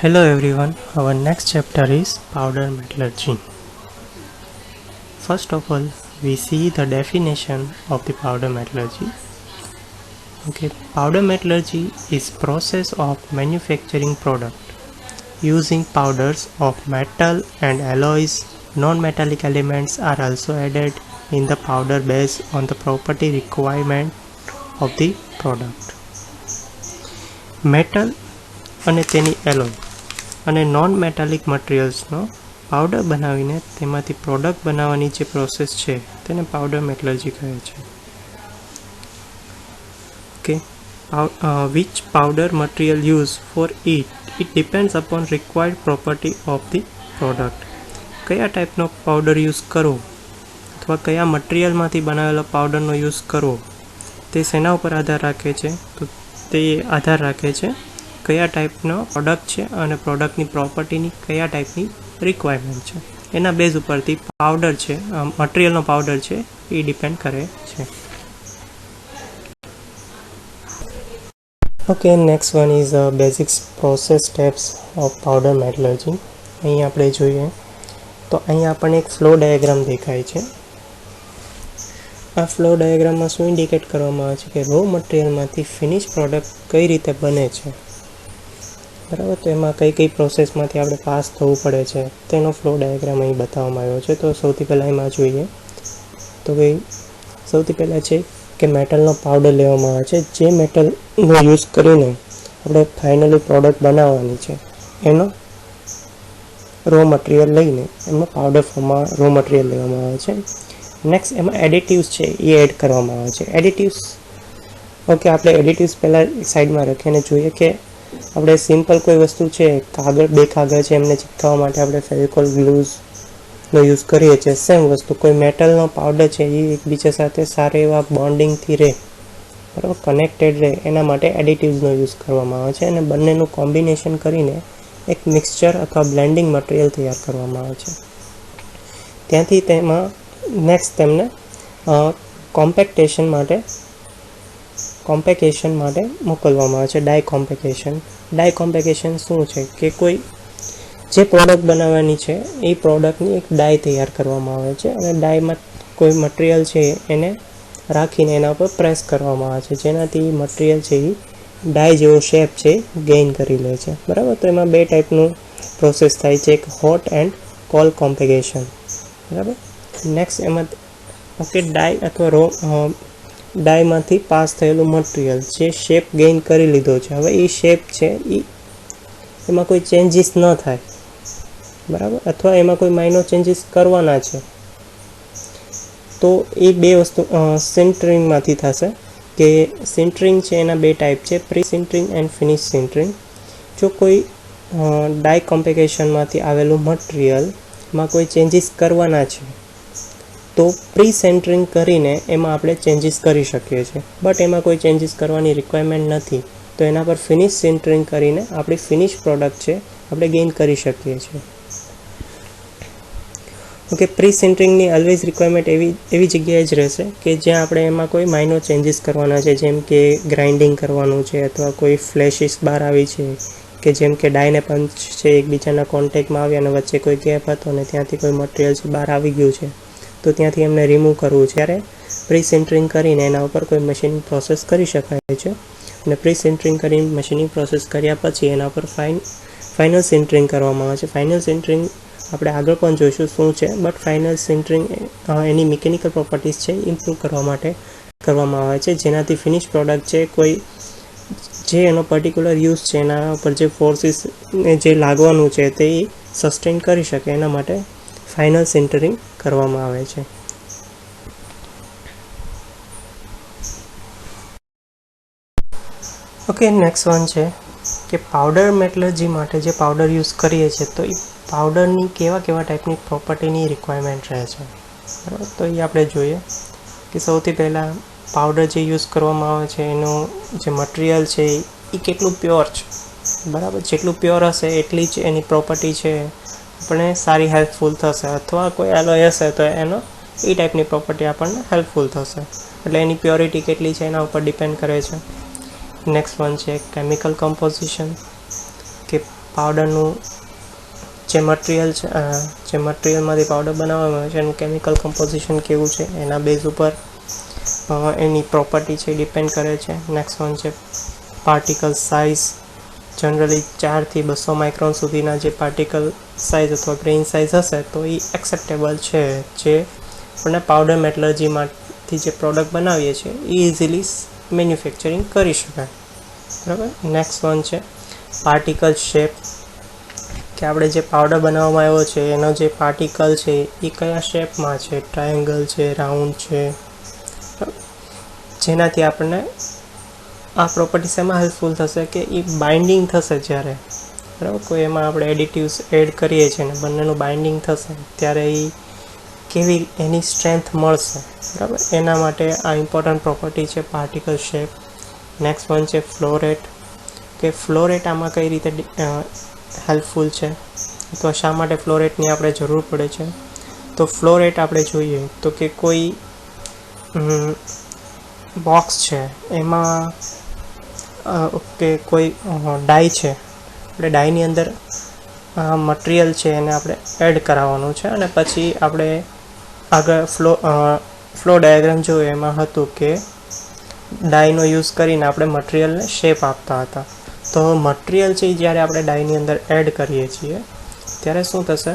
Hello everyone, our next chapter is powder metallurgy. First of all, we see the definition of the powder metallurgy. Powder metallurgy is process of manufacturing product using powders of metal and alloys. Non-metallic elements are also added in the powder based on the property requirement of the product. Metal અને તેની alloy અને non metallic મટીરિયલ્સનો powder બનાવીને તેમાંથી product બનાવવાની જે process છે તેને powder metallurgy કહે છે. Which powder material used for it depends upon required property of the product. કયા ટાઈપનો પાવડર યુઝ કરવો અથવા કયા મટીરિયલમાંથી બનાવેલો પાવડરનો યુઝ કરવો તે શેના ઉપર આધાર રાખે છે? તો તે આધાર રાખે છે કયા ટાઈપનો પ્રોડક્ટ છે અને પ્રોડક્ટની પ્રોપર્ટીની કયા ટાઈપની રિક્વાયરમેન્ટ છે એના બેઝ ઉપરથી પાવડર છે મટીરિયલનો પાવડર છે એ ડિપેન્ડ કરે છે. Next one is basic process steps of powder metallurgy. અહીં આપણે જોઈએ તો અહીં આપણને એક ફ્લો ડાયાગ્રામ દેખાય છે. આ ફ્લો ડાયાગ્રામમાં શું ઇન્ડિકેટ કરવામાં આવે છે કે રો મટીરિયલમાંથી ફિનિશ પ્રોડક્ટ કઈ રીતે બને છે, બરાબર. તો એમાં કઈ પ્રોસેસમાંથી આપણે પાસ થવું પડે છે તેનો ફ્લો ડાયાગ્રામ અહીં બતાવવામાં આવ્યો છે. તો સૌથી પહેલાં એમાં જોઈએ તો સૌથી પહેલાં છે કે મેટલનો પાવડર લેવામાં આવે છે. જે મેટલનો યુઝ કરીને આપણે ફાઇનલી પ્રોડક્ટ બનાવવાની છે એનો રો મટીરિયલ લઈને એમાં પાવડર ફોર્મમાં રો મટીરિયલ લેવામાં આવે છે. નેક્સ્ટ એમાં એડિટિવ્સ છે એ એડ કરવામાં આવે છે. આપણે એડિટિવ્સ પહેલાં સાઈડમાં રાખીને જોઈએ કે આપણે સિમ્પલ કોઈ વસ્તુ છે, બે કાગળ છે, એમને ચિપકાવવા માટે આપણે ફેવિકોલ ગ્લુઝનો યુઝ કરીએ છીએ. સેમ વસ્તુ કોઈ મેટલનો પાવડર છે એ એકબીજા સાથે સારા એવા બોન્ડિંગથી રહે, બરાબર, કનેક્ટેડ રહે, એના માટે એડિટિવ્સનો યુઝ કરવામાં આવે છે અને બંનેનું કોમ્બિનેશન કરીને એક મિક્સચર અથવા બ્લેન્ડિંગ મટીરિયલ તૈયાર કરવામાં આવે છે. ત્યાંથી તેમાં નેક્સ્ટ તેમને કોમ્પેક્ટેશન માટે મોકલવામાં આવે છે. ડાય શું છે કે કોઈ જે પ્રોડક્ટ બનાવવાની છે એ પ્રોડક્ટની એક ડાય તૈયાર કરવામાં આવે છે અને ડાયમાં કોઈ મટીરિયલ છે એને રાખીને એના ઉપર પ્રેસ કરવામાં આવે છે, જેનાથી મટીરિયલ છે એ ડાય જેવો શેપ છે ગેઇન કરી લે છે, બરાબર. તો એમાં બે ટાઈપનું પ્રોસેસ થાય છે, એક હોટ એન્ડ કોલ્ડ કોમ્પેક્શન, બરાબર. નેક્સ્ટ એમાં ડાય અથવા ડાયમાંથી પાસ થયેલું મટીરિયલ જે શેપ ગેઇન કરી લીધો છે, હવે એ શેપ છે એમાં કોઈ ચેન્જીસ ન થાય, બરાબર, અથવા એમાં કોઈ માઇનોર ચેન્જીસ કરવાના છે તો એ બે વસ્તુ સિન્ટરિંગમાંથી થશે. કે સિન્ટરિંગ છે એના બે ટાઈપ છે, pre sintering and finish sintering. જો કોઈ ડાય કોમ્પેક્શનમાંથી આવેલું મટીરિયલમાં કોઈ ચેન્જીસ કરવાના છે તો પ્રી સેન્ટરિંગ કરીને એમાં આપણે ચેન્જીસ કરી શકીએ છીએ, બટ એમાં કોઈ ચેન્જીસ કરવાની રિક્વાયરમેન્ટ નથી. તો એના પર ફિનિશ સેન્ટરિંગ કરીને આપણી ફિનિશ પ્રોડક્ટ છે આપણે ગેઇન કરી શકીએ છીએ. પ્રી સેન્ટરિંગની ઓલવેઝ રિક્વાયરમેન્ટ એવી જગ્યાએ જ રહેશે કે જ્યાં આપણે એમાં કોઈ માઇનોર ચેન્જીસ કરવાના છે, જેમ કે ગ્રાઇન્ડિંગ કરવાનું છે અથવા કોઈ ફ્લેશિસ બહાર આવી છે, કે જેમ કે ડાયને પંચ છે એકબીજાના કોન્ટેક્ટમાં આવ્યા અને વચ્ચે કોઈ ગેપ હતો અને ત્યાંથી કોઈ મટીરિયલ છે બહાર આવી ગયું છે તો ત્યાંથી એમને રિમૂવ કરવું છે. ત્યારે પ્રી સેન્ટરિંગ કરીને એના ઉપર કોઈ મશીનિંગ પ્રોસેસ કરી શકાય છે અને પ્રી સેન્ટરિંગ કરીને મશીનિંગ પ્રોસેસ કર્યા પછી એના ઉપર ફાઇનલ સેન્ટરિંગ કરવામાં આવે છે. ફાઇનલ સેન્ટરિંગ આપણે આગળ પણ જોઈશું શું છે, but final centring any mechanical properties છે ઇમ્પ્રૂવ કરવા માટે કરવામાં આવે છે, જેનાથી ફિનિશ પ્રોડક્ટ છે કોઈ જે એનો પર્ટિક્યુલર યુઝ છે એના ઉપર જે ફોર્સિસ જે લાગવાનું છે તે સસ્ટેન કરી શકે, એના માટે ફાઇનલ સેન્ટરિંગ કરવામાં આવે છે. નેક્સ્ટ વન છે કે પાવડર મેટલર્જી માટે જે પાવડર યુઝ કરીએ છીએ તો એ પાવડરની કેવા ટાઈપની પ્રોપર્ટીની રિક્વાયરમેન્ટ રહે છે, બરાબર. તો એ આપણે જોઈએ કે સૌથી પહેલાં પાવડર જે યુઝ કરવામાં આવે છે એનું જે મટીરિયલ છે એ કેટલું પ્યોર છે, બરાબર. જેટલું પ્યોર હશે એટલી જ એની પ્રોપર્ટી છે આપણને સારી હેલ્પફુલ થશે, અથવા કોઈ એલોય હશે તો એનો એ ટાઈપની પ્રોપર્ટી આપણને હેલ્પફુલ થશે, એટલે એની પ્યોરિટી કેટલી છે એના ઉપર ડિપેન્ડ કરે છે. નેક્સ્ટ વન છે કેમિકલ કમ્પોઝિશન, કે પાવડરનું જે મટીરિયલમાંથી પાવડર બનાવવામાં આવે છે એનું કેમિકલ કમ્પોઝિશન કેવું છે એના બેઝ ઉપર એની પ્રોપર્ટી છે ડિપેન્ડ કરે છે. નેક્સ્ટ વન છે પાર્ટિકલ સાઇઝ. જનરલી 4 થી 200 માઇક્રોન સુધીના જે પાર્ટિકલ સાઇઝ અથવા ગ્રેઇન સાઇઝ હશે તો એ એક્સેપ્ટેબલ છે, જે આપણને પાવડર મેટલર્જીમાંથી જે પ્રોડક્ટ બનાવીએ છીએ એ ઇઝીલી મેન્યુફેક્ચરિંગ કરી શકાય. બરાબર. નેક્સ્ટ વન છે પાર્ટિકલ શેપ, કે આપણે જે પાવડર બનાવવામાં આવ્યો છે એનો જે પાર્ટિકલ છે એ કયા શેપમાં છે, ટ્રાયેંગલ છે, રાઉન્ડ છે, જેનાથી આપણને આ પ્રોપર્ટીસ એમાં હેલ્પફુલ થશે કે એ બાઇન્ડિંગ થશે જ્યારે, બરાબર, કોઈ એમાં આપણે એડિટિવ્સ એડ કરીએ છીએ ને બંનેનું બાઇન્ડિંગ થશે ત્યારે એ કેવી એની સ્ટ્રેન્થ મળશે. બરાબર, એના માટે આ ઇમ્પોર્ટન્ટ પ્રોપર્ટી છે પાર્ટિકલ શેપ. નેક્સ્ટ વન છે ફ્લો રેટ, કે ફ્લો રેટ આમાં કઈ રીતે હેલ્પફુલ છે અથવા શા માટે ફ્લો રેટની આપણે જરૂર પડે છે. તો ફ્લો રેટ આપણે જોઈએ તો કે કોઈ બોક્સ છે એમાં કે કોઈ ડાય છે, આપણે ડાયની અંદર મટીરિયલ છે એને આપણે એડ કરાવવાનું છે અને પછી આપણે આગળ ફ્લો ડાયાગ્રામ જોયું એમાં હતું કે ડાયનો યુઝ કરીને આપણે મટીરિયલને શેપ આપતા હતા. તો મટીરિયલ છે જ્યારે આપણે ડાયની અંદર એડ કરીએ છીએ ત્યારે શું થશે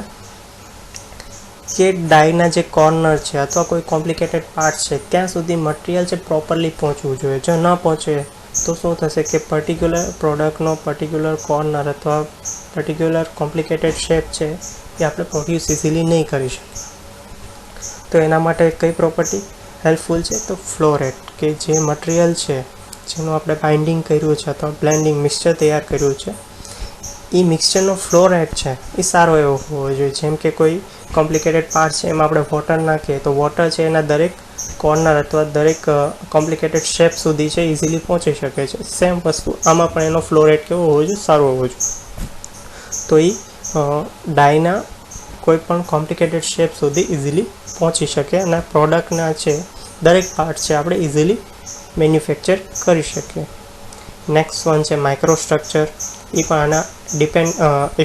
કે ડાયના જે કોર્નર છે અથવા કોઈ કોમ્પ્લિકેટેડ પાર્ટ છે ત્યાં સુધી મટીરિયલ છે પ્રોપરલી પહોંચવું જોઈએ. જો ન પહોંચે તો શું થશે કે પર્ટિક્યુલર પ્રોડક્ટનો પર્ટિક્યુલર કોર્નર અથવા પર્ટિક્યુલર કોમ્પ્લિકેટેડ શેપ છે એ આપણે પ્રોડ્યુસ ઇઝીલી નહીં કરી શકીએ. તો એના માટે કઈ પ્રોપર્ટી હેલ્પફુલ છે તો ફ્લો રેટ, કે જે મટીરિયલ છે જેનું આપણે બાઇન્ડિંગ કર્યું છે અથવા બ્લેન્ડિંગ મિક્સચર તૈયાર કર્યું છે એ મિક્સચરનો ફ્લો રેટ છે એ સારો એવો હોવો જોઈએ. જેમ કે કોઈ કોમ્પ્લિકેટેડ પાર્ટ છે એમાં આપણે વોટર નાખીએ તો વોટર છે એના દરેક કોર્નર અથવા દરેક કોમ્પ્લિકેટેડ શેપ સુધી છે ઇઝીલી પહોંચી શકે છે. સેમ વસ્તુ આમાં પણ એનો ફ્લો રેટ કેવો હોવો જોઈએ, સારો હોવો જોઈએ. તો એ ડાયના કોઈ પણ કોમ્પ્લિકેટેડ શેપ સુધી ઇઝીલી પહોંચી શકે અને પ્રોડક્ટના છે દરેક પાર્ટ છે આપણે ઇઝીલી મેન્યુફેક્ચર કરી શકીએ. નેક્સ્ટ વન છે માઇક્રોસ્ટ્રક્ચર, એ પણ આના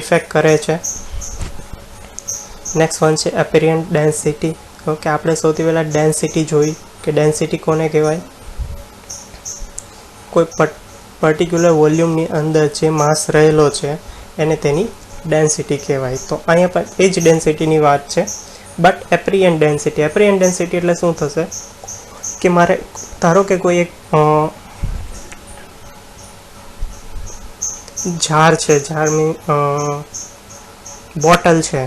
ઇફેક્ટ કરે છે. નેક્સ્ટ વન છે એપિરિયન્ટ ડેન્સિટી. ઓકે, આપણે સૌથી પહેલાં ડેન્સિટી જોઈ કે ડેન્સિટી કોને કહેવાય, કોઈ પર્ટિક્યુલર વોલ્યુમની અંદર જે માસ રહેલો છે એને તેની ડેન્સિટી કહેવાય. તો અહીંયા પણ એ જ ડેન્સિટીની વાત છે, બટ એપિરિયન્ટ ડેન્સિટી એટલે શું થશે કે મારે ધારો કે કોઈ એક જાર છે, જારની બોટલ છે,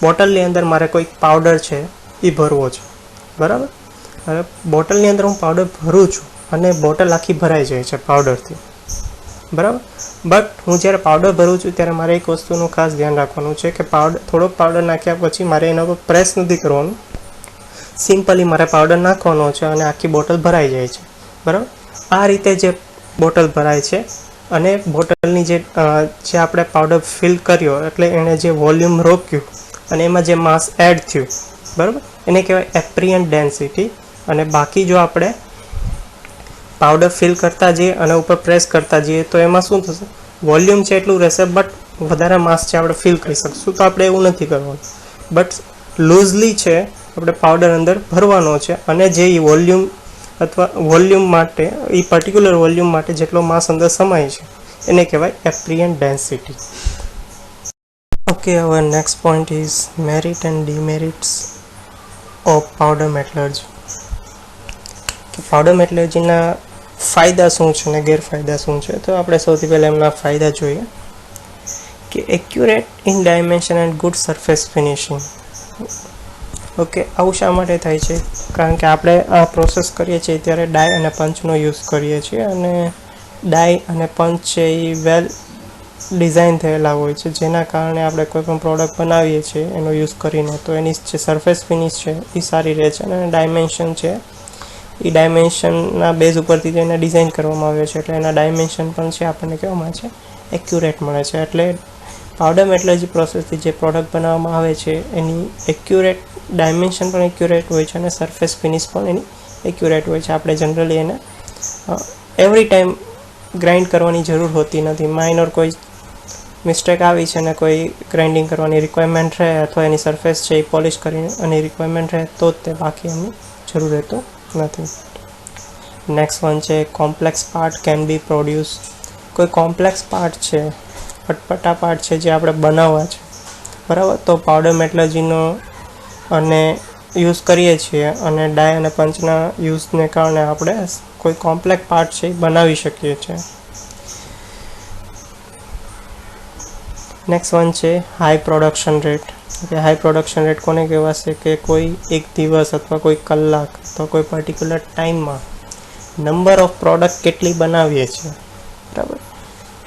બોટલની અંદર મારે કોઈ પાવડર છે એ ભરવો છે. બરાબર, હવે બોટલની અંદર હું પાવડર ભરું છું અને બોટલ આખી ભરાઈ જાય છે પાવડરથી. બરાબર, બટ હું જ્યારે પાવડર ભરું છું ત્યારે મારે એક વસ્તુનું ખાસ ધ્યાન રાખવાનું છે કે થોડોક પાવડર નાખ્યા પછી મારે એના પર પ્રેસ નથી કરવાનું, સિમ્પલી મારે પાવડર નાખવાનો છે અને આખી બોટલ ભરાઈ જાય છે. બરાબર, આ રીતે જે બોટલ ભરાય છે અને બોટલની જે આપણે પાવડર ફિલ કર્યો એટલે એણે જે વોલ્યુમ રોક્યું અને એમાં જે માસ એડ થયું, બરાબર, એને કહેવાય એપિરિયન્ટ ડેન્સિટી. અને બાકી જો આપણે પાવડર ફિલ કરતા જઈએ અને ઉપર પ્રેસ કરતા જઈએ તો એમાં શું થશે, વોલ્યુમ છે એટલું રહેશે બટ વધારે માસ છે આપણે ફિલ કરી શકશું. તો આપણે એવું નથી કરવાનું, બટ લૂઝલી છે આપણે પાવડર અંદર ભરવાનો છે અને જે વોલ્યુમ માટે એ પર્ટિક્યુલર વોલ્યુમ માટે જેટલો માસ અંદર સમાય છે એને કહેવાય apparent density. Okay, our next point is merit and demerits of powder metallurgy. Powder મેટલર્જીના ફાયદા શું છે અને ગેરફાયદા શું છે. તો આપણે સૌથી પહેલાં એમના ફાયદા જોઈએ કે accurate in dimension and good surface finishing. Okay, આવું શા માટે થાય છે, કારણ કે આપણે આ પ્રોસેસ કરીએ છીએ ત્યારે ડાય અને પંચનો યુઝ કરીએ છીએ અને ડાય અને પંચ છે એ વેલ ડિઝાઇન થયેલા હોય છે, જેના કારણે આપણે કોઈ પણ પ્રોડક્ટ બનાવીએ છીએ એનો યુઝ કરીને તો એની જે સરફેસ ફિનિશ છે એ સારી રહે છે અને ડાયમેન્શન છે એ ડાયમેન્શનના બેઝ ઉપરથી તેને ડિઝાઇન કરવામાં આવે છે એટલે એના ડાયમેન્શન પણ છે આપણને કહેવામાં આવે છે એક્યુરેટ મળે છે. એટલે પાવડર મેટલર્જી પ્રોસેસથી જે પ્રોડક્ટ બનાવવામાં આવે છે એની ડાયમેન્શન પણ એક્યુરેટ હોય છે અને સરફેસ ફિનિશ પણ એની એક્યુરેટ હોય છે. આપણે જનરલી એને એવરી ટાઈમ ગ્રાઇન્ડ કરવાની જરૂર હોતી નથી, માઇનર કોઈ મિસ્ટેક આવી છે ને કોઈ ગ્રાઇન્ડિંગ કરવાની રિક્વાયરમેન્ટ રહે અથવા એની સરફેસ છે એ પોલિશ કરીને અને રિક્વાયરમેન્ટ રહે તો જ તે, બાકી એમની જરૂર રહેતું નથી. નેક્સ્ટ વન છે complex part can be produce. કોઈ કોમ્પ્લેક્સ પાર્ટ છે, અટપટા પાર્ટ છે જે આપણે બનાવવા છે, બરાબર, તો પાવડર મેટલર્જીનો અને યુઝ કરીએ છીએ અને ડાય અને પંચના યુઝને કારણે આપણે કોઈ કોમ્પ્લેક્સ પાર્ટ છે એ બનાવી શકીએ છીએ. નેક્સ્ટ વન છે હાઈ પ્રોડક્શન રેટ. કે હાઈ પ્રોડક્શન રેટ કોને કહેવાશે કે કોઈ એક દિવસ અથવા કોઈ કલાક અથવા કોઈ પર્ટિક્યુલર ટાઈમમાં નંબર ઓફ પ્રોડક્ટ કેટલી બનાવીએ છીએ, બરાબર,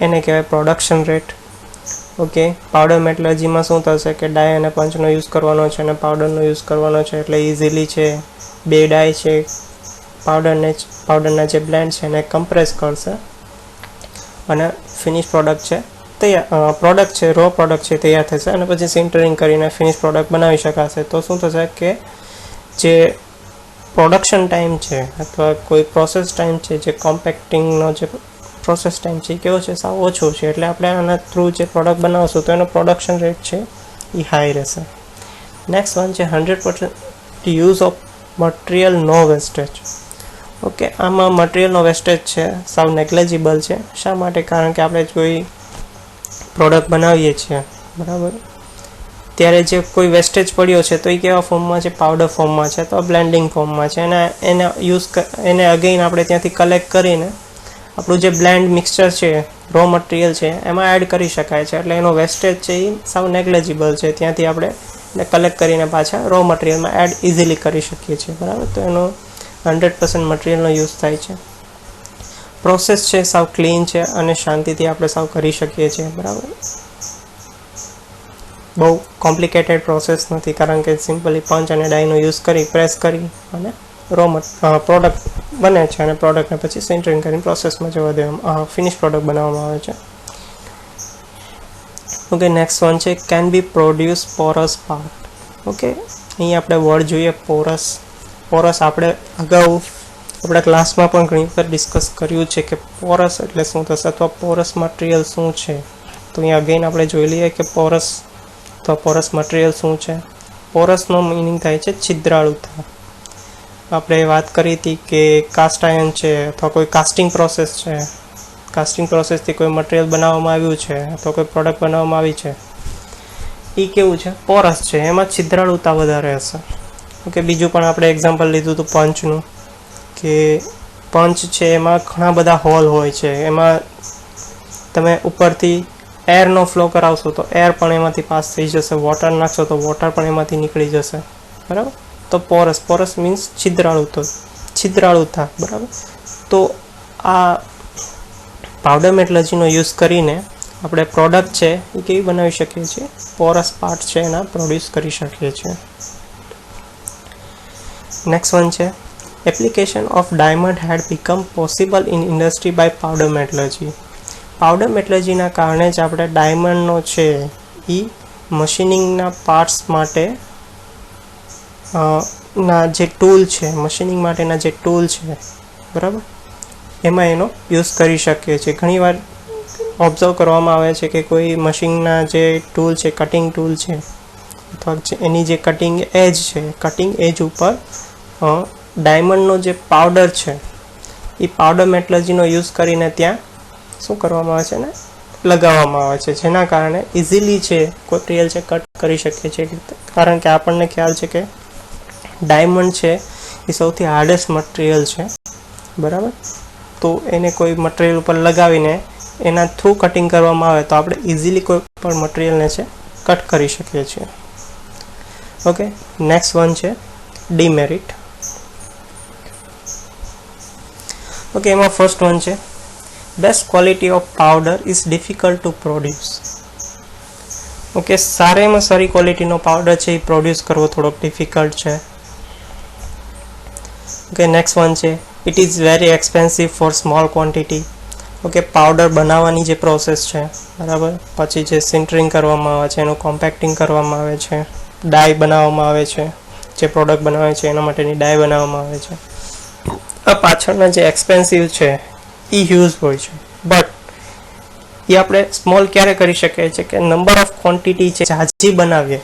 એને કહેવાય પ્રોડક્શન રેટ. ઓકે, પાવડર મેટલર્જીમાં શું થશે કે ડાય અને પંચનો યુઝ કરવાનો છે અને પાવડરનો યુઝ કરવાનો છે, એટલે ઇઝીલી છે બે ડાય છે પાવડરના જે બ્લેન્ડ છે એને કમ્પ્રેસ કરશે અને ફિનિશ પ્રોડક્ટ છે રો પ્રોડક્ટ છે તૈયાર થશે અને પછી સિન્ટરિંગ કરીને ફિનિશ પ્રોડક્ટ બનાવી શકાશે. તો શું થશે કે જે પ્રોડક્શન ટાઈમ છે અથવા કોઈ પ્રોસેસ ટાઈમ છે, જે કોમ્પેક્ટિંગનો જે પ્રોસેસ ટાઈમ છે એ કેવો છે, સાવ ઓછો છે, એટલે આપણે આના થ્રુ જે પ્રોડક્ટ બનાવશું તો એનો પ્રોડક્શન રેટ છે એ હાઈ રહેશે. નેક્સ્ટ વન છે 100% use of material no wastage. Okay, આમાં મટીરિયલનો વેસ્ટેજ છે સાવ નેગ્લેજિબલ છે. શા માટે? કારણ કે આપણે કોઈ પ્રોડક્ટ બનાવીએ છીએ, બરાબર, ત્યારે જે કોઈ વેસ્ટેજ પડ્યો છે તો એ કેવા ફોર્મમાં છે, પાવડર ફોર્મમાં છે તો બ્લેન્ડિંગ ફોર્મમાં છે, એને અગેઇન આપણે ત્યાંથી કલેક્ટ કરીને આપણું જે બ્લેન્ડ મિક્સચર છે, રો મટીરિયલ છે એમાં એડ કરી શકાય છે, એટલે એનો વેસ્ટેજ છે એ સાવ નેગ્લેજિબલ છે. ત્યાંથી આપણે એને કલેક્ટ કરીને પાછા રો મટીરિયલમાં એડ ઇઝીલી કરી શકીએ છીએ, બરાબર, તો એનો 100% મટીરિયલનો યુઝ થાય છે. પ્રોસેસ છે સાવ ક્લીન છે અને શાંતિથી આપણે સાવ કરી શકીએ છીએ, બરાબર, બહુ કોમ્પ્લિકેટેડ પ્રોસેસ નથી, કારણ કે સિમ્પલી પંચ અને ડાયનો યુઝ કરી પ્રેસ કરી અને પ્રોડક્ટ બને છે અને પ્રોડક્ટને પછી સિન્ટરિંગ કરીને પ્રોસેસમાં જવા દેવામાં ફિનિશ પ્રોડક્ટ બનાવવામાં આવે છે. ઓકે, નેક્સ્ટ વન છે can be produce Porus part. Okay, અહીં આપણે વર્ડ જોઈએ પોરસ આપણે અગાઉ આપણા ક્લાસમાં પણ ઘણી વખત ડિસ્કસ કર્યું છે કે પોરસ એટલે શું થશે અથવા પોરસ મટીરિયલ શું છે. તો અહીં અગેઇન આપણે જોઈ લઈએ કે પોરસ મટીરિયલ શું છે. પોરસનો મિનિંગ થાય છે છિદ્રાળુતા. આપણે વાત કરી હતી કે કાસ્ટ આયર્ન છે અથવા કોઈ કાસ્ટિંગ પ્રોસેસ છે, કાસ્ટિંગ પ્રોસેસથી કોઈ મટીરિયલ બનાવવામાં આવ્યું છે અથવા કોઈ પ્રોડક્ટ બનાવવામાં આવી છે, એ કેવું છે, પોરસ છે, એમાં છિદ્રાળુતા વધારે હશે. ઓકે, બીજું પણ આપણે એક્ઝામ્પલ લીધું હતું પંચનું, કે પંચ છે એમાં ઘણા બધા હોલ હોય છે, એમાં તમે ઉપરથી એરનો ફ્લો કરાવશો તો એર પણ એમાંથી પાસ થઈ જશે, વોટર નાખશો તો વોટર પણ એમાંથી નીકળી જશે, બરાબર. તો પોરસ મીન્સ છિદ્રાળુતા, બરાબર. તો આ પાવડર મેટલર્જીનો યુઝ કરીને આપણે પ્રોડક્ટ છે એ કેવી બનાવી શકીએ છીએ, પોરસ પાર્ટ છે એના પ્રોડ્યુસ કરી શકીએ છીએ. નેક્સ્ટ વન છે application of diamond head become possible in industry by powder metallurgy. Powder મેટલર્જીના કારણે જ આપણે ડાયમંડનો છે એ મશીનિંગના પાર્ટ્સ માટે ના જે ટૂલ છે, મશીનિંગ માટેના જે ટૂલ છે, બરાબર, એમાં એનો યુઝ કરી શકીએ છીએ. ઘણીવાર ઓબ્ઝર્વ કરવામાં આવે છે કે કોઈ મશીનના જે ટૂલ છે, કટિંગ ટૂલ છે અથવા એની જે કટિંગ એજ ઉપર ડાયમંડનો જે પાવડર છે એ પાવડર મેટલર્જીનો યુઝ કરીને ત્યાં શું કરવામાં આવે છે ને લગાવવામાં આવે છે, જેના કારણે ઇઝીલી છે કોઈ મટીરિયલ છે કટ કરી શકીએ છીએ. કારણ કે આપણને ખ્યાલ છે કે ડાયમંડ છે એ સૌથી હાર્ડેસ્ટ મટીરિયલ છે, બરાબર. તો એને કોઈ મટીરિયલ ઉપર લગાવીને એના થ્રુ કટિંગ કરવામાં આવે તો આપણે ઇઝીલી કોઈ પણ મટીરિયલને છે કટ કરી શકીએ છીએ. ઓકે, નેક્સ્ટ વન છે ડીમેરિટ. ઓકે, એમાં ફર્સ્ટ વન છે best quality of powder is difficult to produce. Okay, સારામાં સારી ક્વોલિટીનો પાવડર છે એ પ્રોડ્યુસ કરવો થોડોક ડિફિકલ્ટ છે. ઓકે, નેક્સ્ટ વન છે it is very expensive for small quantity. Okay, powder બનાવવાની જે પ્રોસેસ છે, બરાબર, પછી જે સિન્ટરિંગ કરવામાં આવે છે, એનું કોમ્પેક્ટિંગ કરવામાં આવે છે, ડાય બનાવવામાં આવે છે, જે પ્રોડક્ટ બનાવે છે એના માટેની ડાય બનાવવામાં આવે છે, આ પાછળના જે એક્સપેન્સિવ છે એ હ્યુઝ હોય છે. બટ એ આપણે સ્મોલ ક્યારે કરી શકીએ છીએ કે નંબર ઓફ ક્વોન્ટિટી છે ઝાઝી બનાવીએ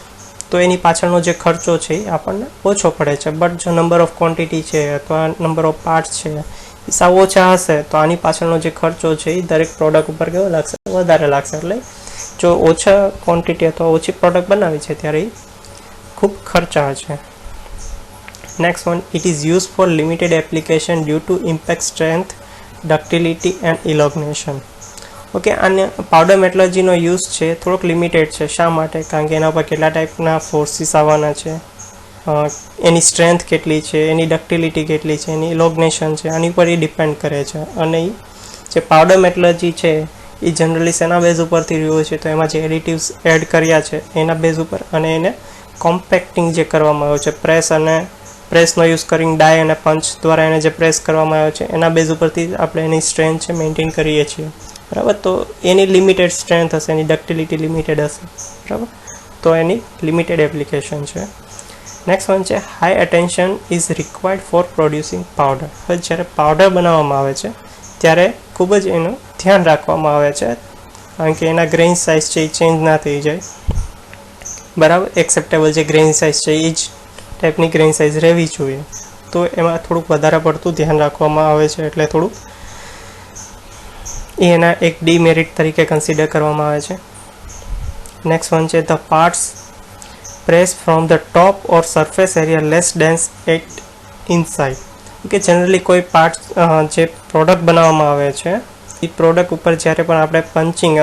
તો એની પાછળનો જે ખર્ચો છે એ આપણને ઓછો પડે છે. બટ જો નંબર ઓફ ક્વોન્ટિટી છે અથવા નંબર ઓફ પાર્ટ્સ છે એ સાવ ઓછા હશે તો આની પાછળનો જે ખર્ચો છે એ દરેક પ્રોડક્ટ ઉપર કેવો લાગશે, વધારે લાગશે. એટલે જો ઓછા ક્વોન્ટિટી અથવા ઓછી પ્રોડક્ટ બનાવી છે ત્યારે એ ખૂબ ખર્ચા છે. Next one, it is use for limited application due to impact strength, ductility and elongation. Okay, આને પાવડર મેટલર્જીનો યુઝ છે થોડોક લિમિટેડ છે. શા માટે? કારણ કે એના પર કેટલા ટાઈપના ફોર્સીસ આવવાના છે, એની સ્ટ્રેન્થ કેટલી છે, એની ડક્ટિલિટી કેટલી છે, એની ઇલોગ્નેશન છે, આની ઉપર એ ડિપેન્ડ કરે છે. અને જે પાવડર મેટલર્જી છે એ જનરલી શેના બેઝ ઉપરથી રહ્યું છે તો એમાં જે એડિટિવ્સ એડ કર્યા છે એના બેઝ ઉપર, અને એને કોમ્પેક્ટિંગ જે કરવામાં આવ્યું છે પ્રેસનો યુઝ કરીને ડાય અને પંચ દ્વારા એને જે પ્રેસ કરવામાં આવ્યો છે એના બેઝ ઉપરથી આપણે એની સ્ટ્રેન્થ છે મેન્ટેન કરીએ છીએ. બરાબર, તો એની લિમિટેડ સ્ટ્રેન્થ હશે, એની ડક્ટિલિટી લિમિટેડ હશે. બરાબર, તો એની લિમિટેડ એપ્લિકેશન છે. નેક્સ્ટ વન છે, high attention is required four producing powder. હવે જ્યારે પાવડર બનાવવામાં આવે છે ત્યારે ખૂબ જ એનું ધ્યાન રાખવામાં આવે છે કારણ કે એના ગ્રેઇન સાઇઝ છે એ ચેન્જ ના થઈ જાય. બરાબર, એક્સેપ્ટેબલ જે ગ્રેઇન સાઇઝ છે એ જ ટાઈપની ગ્રેઇન સાઇઝ રહેવી જોઈએ. તો એમાં થોડુંક વધારે પડતું ધ્યાન રાખવામાં આવે છે, એટલે થોડુંક એના એક ડીમેરિટ તરીકે કન્સિડર કરવામાં આવે છે. નેક્સ્ટ વન છે, the parts press from the top or surface area less dense at inside. કે જનરલી કોઈ પાર્ટ્સ જે પ્રોડક્ટ બનાવવામાં આવે છે એ પ્રોડક્ટ ઉપર જ્યારે પણ આપણે પંચિંગ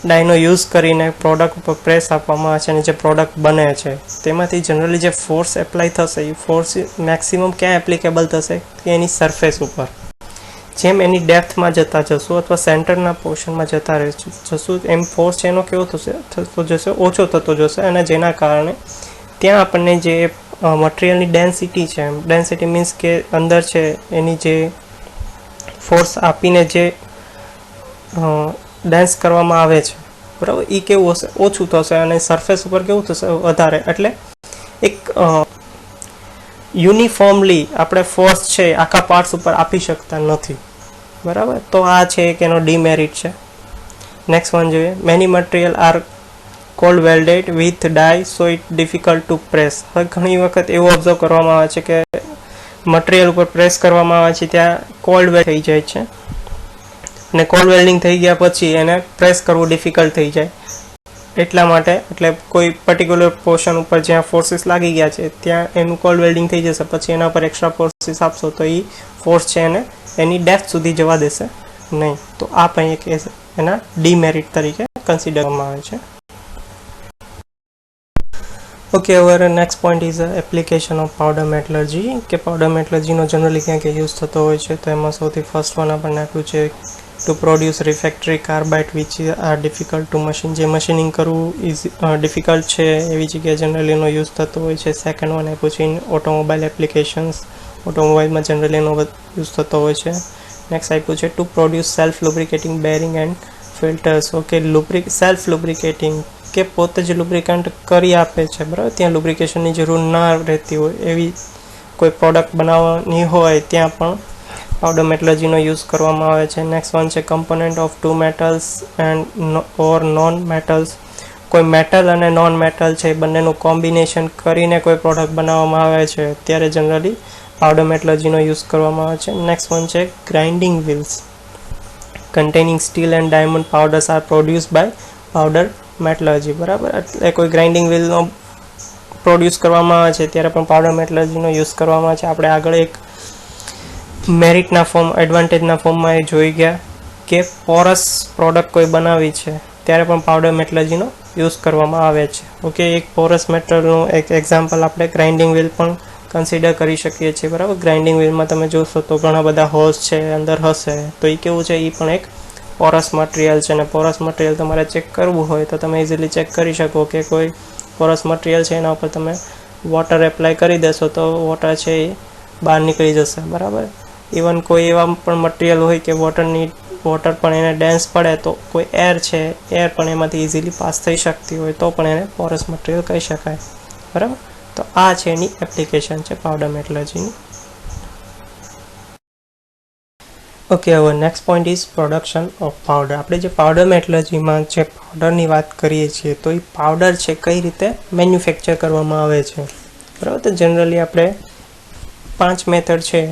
ડાયનો યુઝ કરીને પ્રોડક્ટ ઉપર પ્રેસ આપવામાં આવે છે અને જે પ્રોડક્ટ બને છે તેમાંથી જનરલી જે ફોર્સ એપ્લાય થશે એ ફોર્સ મેક્સિમમ ક્યાં એપ્લિકેબલ થશે કે એની સરફેસ ઉપર. જેમ એની ડેપ્થમાં જતા જશું અથવા સેન્ટરના પોર્શનમાં જતા જશું એમ ફોર્સ એનો કેવો થતો જશે, ઓછો થતો જશે, અને જેના કારણે ત્યાં આપણને જે મટીરિયલની ડેન્સિટી છે, ડેન્સિટી મીન્સ કે અંદર છે એની જે ફોર્સ આપીને જે ડેન્સ કરવામાં આવે છે, બરાબર, એ કેવું હશે, ઓછું થશે, અને સરફેસ ઉપર કેવું થશે, વધારે. એટલે એક યુનિફોર્મલી આપણે ફોર્સ છે આખા પાર્ટ્સ ઉપર આપી શકતા નથી. બરાબર, તો આ છે એક એનો ડીમેરિટ છે. નેક્સ્ટ વન જોઈએ, many material are cold welded with die so it difficult to press. હવે ઘણી વખત એવું ઓબ્ઝર્વ કરવામાં આવે છે કે મટીરિયલ ઉપર પ્રેસ કરવામાં આવે છે ત્યાં કોલ્ડ વેલ્ડ થઈ જાય છે, અને કોલ્ડ વેલ્ડિંગ થઈ ગયા પછી એને પ્રેસ કરવું ડિફિકલ્ટ થઈ જાય. એટલા માટે એટલે કોઈ પર્ટિક્યુલર પોર્શન ઉપર જ્યાં ફોર્સીસ લાગી ગયા છે ત્યાં એનું કોલ્ડ વેલ્ડિંગ થઈ જશે, પછી એના પર એક્સ્ટ્રા ફોર્સીસ આપશો તો એ ફોર્સ છે એને એની ડેપ્થ સુધી જવા દેશે નહીં. તો આ પણ એક એના ડીમેરિટ તરીકે કન્સિડર કરવામાં આવે છે. ઓકે, હવે next point is application of powder metallurgy. કે પાવડર મેટલર્જીનો જનરલી ક્યાં ક્યાં યુઝ થતો હોય છે તો એમાં સૌથી ફર્સ્ટ વન આપણને આપ્યું છે to produce refractory carbide which are difficult to machine. જે મશીનિંગ કરવું ઇઝ ડિફિકલ્ટ છે એવી જગ્યાએ જનરલી એનો યુઝ થતો હોય છે. સેકન્ડ વન આપ્યું છે ઇન ઓટોમોબાઈલ એપ્લિકેશન્સ. ઓટોમોબાઈલમાં જનરલી એનો યુઝ થતો હોય છે. નેક્સ્ટ આપ્યું છે to produce self lubricating bearing and filters. Okay, self lubricating કે પોતે જ લુબ્રિકન્ટ કરી આપે છે, બરાબર, ત્યાં લુબ્રિકેશનની જરૂર ના રહેતી હોય એવી કોઈ પ્રોડક્ટ બનાવવાની હોય ત્યાં પણ પાવડર મેટલર્જીનો યુઝ કરવામાં આવે છે. નેક્સ્ટ વન છે component of two metals and or non metals. કોઈ મેટલ અને નોન મેટલ છે બંનેનું કોમ્બિનેશન કરીને કોઈ પ્રોડક્ટ બનાવવામાં આવે છે ત્યારે જનરલી પાવડર મેટલર્જીનો યુઝ કરવામાં આવે છે. નેક્સ્ટ વન છે grinding wheels containing steel and diamond powders are produce by powder metallurgy. બરાબર, એટલે કોઈ ગ્રાઇન્ડિંગ વ્હીલનો પ્રોડ્યુસ કરવામાં આવે છે ત્યારે પણ પાવડર મેટલર્જીનો યુઝ કરવામાં આવે છે. આપણે આગળ એક મેરિટના ફોર્મ, એડવાન્ટેજના ફોર્મમાં એ જોઈ ગયા કે પોરસ પ્રોડક્ટ કોઈ બનાવી છે ત્યારે પણ પાવડર મેટલર્જીનો યુઝ કરવામાં આવે છે. ઓકે, એક પોરસ મેટલનું એક એક્ઝામ્પલ આપણે ગ્રાઇન્ડિંગ વ્હીલ પણ કન્સિડર કરી શકીએ છીએ. બરાબર, ગ્રાઇન્ડિંગ વ્હીલમાં તમે જોશો તો ઘણા બધા હોલ્સ છે અંદર હશે, તો એ કેવું છે, એ પણ એક પોરસ મટીરિયલ છે. અને પોરસ મટીરિયલ તમારે ચેક કરવું હોય તો તમે ઇઝીલી ચેક કરી શકો કે કોઈ પોરસ મટીરિયલ છે એના ઉપર તમે વોટર એપ્લાય કરી દેશો તો વોટર છે એ બહાર નીકળી જશે. બરાબર, ઇવન કોઈ એવા પણ મટીરિયલ હોય કે વોટર પણ એને ડેન્સ પડે તો કોઈ એર છે, એર પણ એમાંથી ઇઝીલી પાસ થઈ શકતી હોય તો પણ એને પોરસ મટીરિયલ કહી શકાય. બરાબર, તો આ છે એની એપ્લિકેશન છે પાવડર મેટલર્જીની. ઓકે, હવે next point is production of powder. આપણે જે પાવડર મેટલર્જીમાં જે પાવડરની વાત કરીએ છીએ તો એ પાવડર છે કઈ રીતે મેન્યુફેક્ચર કરવામાં આવે છે, બરાબર. તો જનરલી આપણે 5 મેથડ છે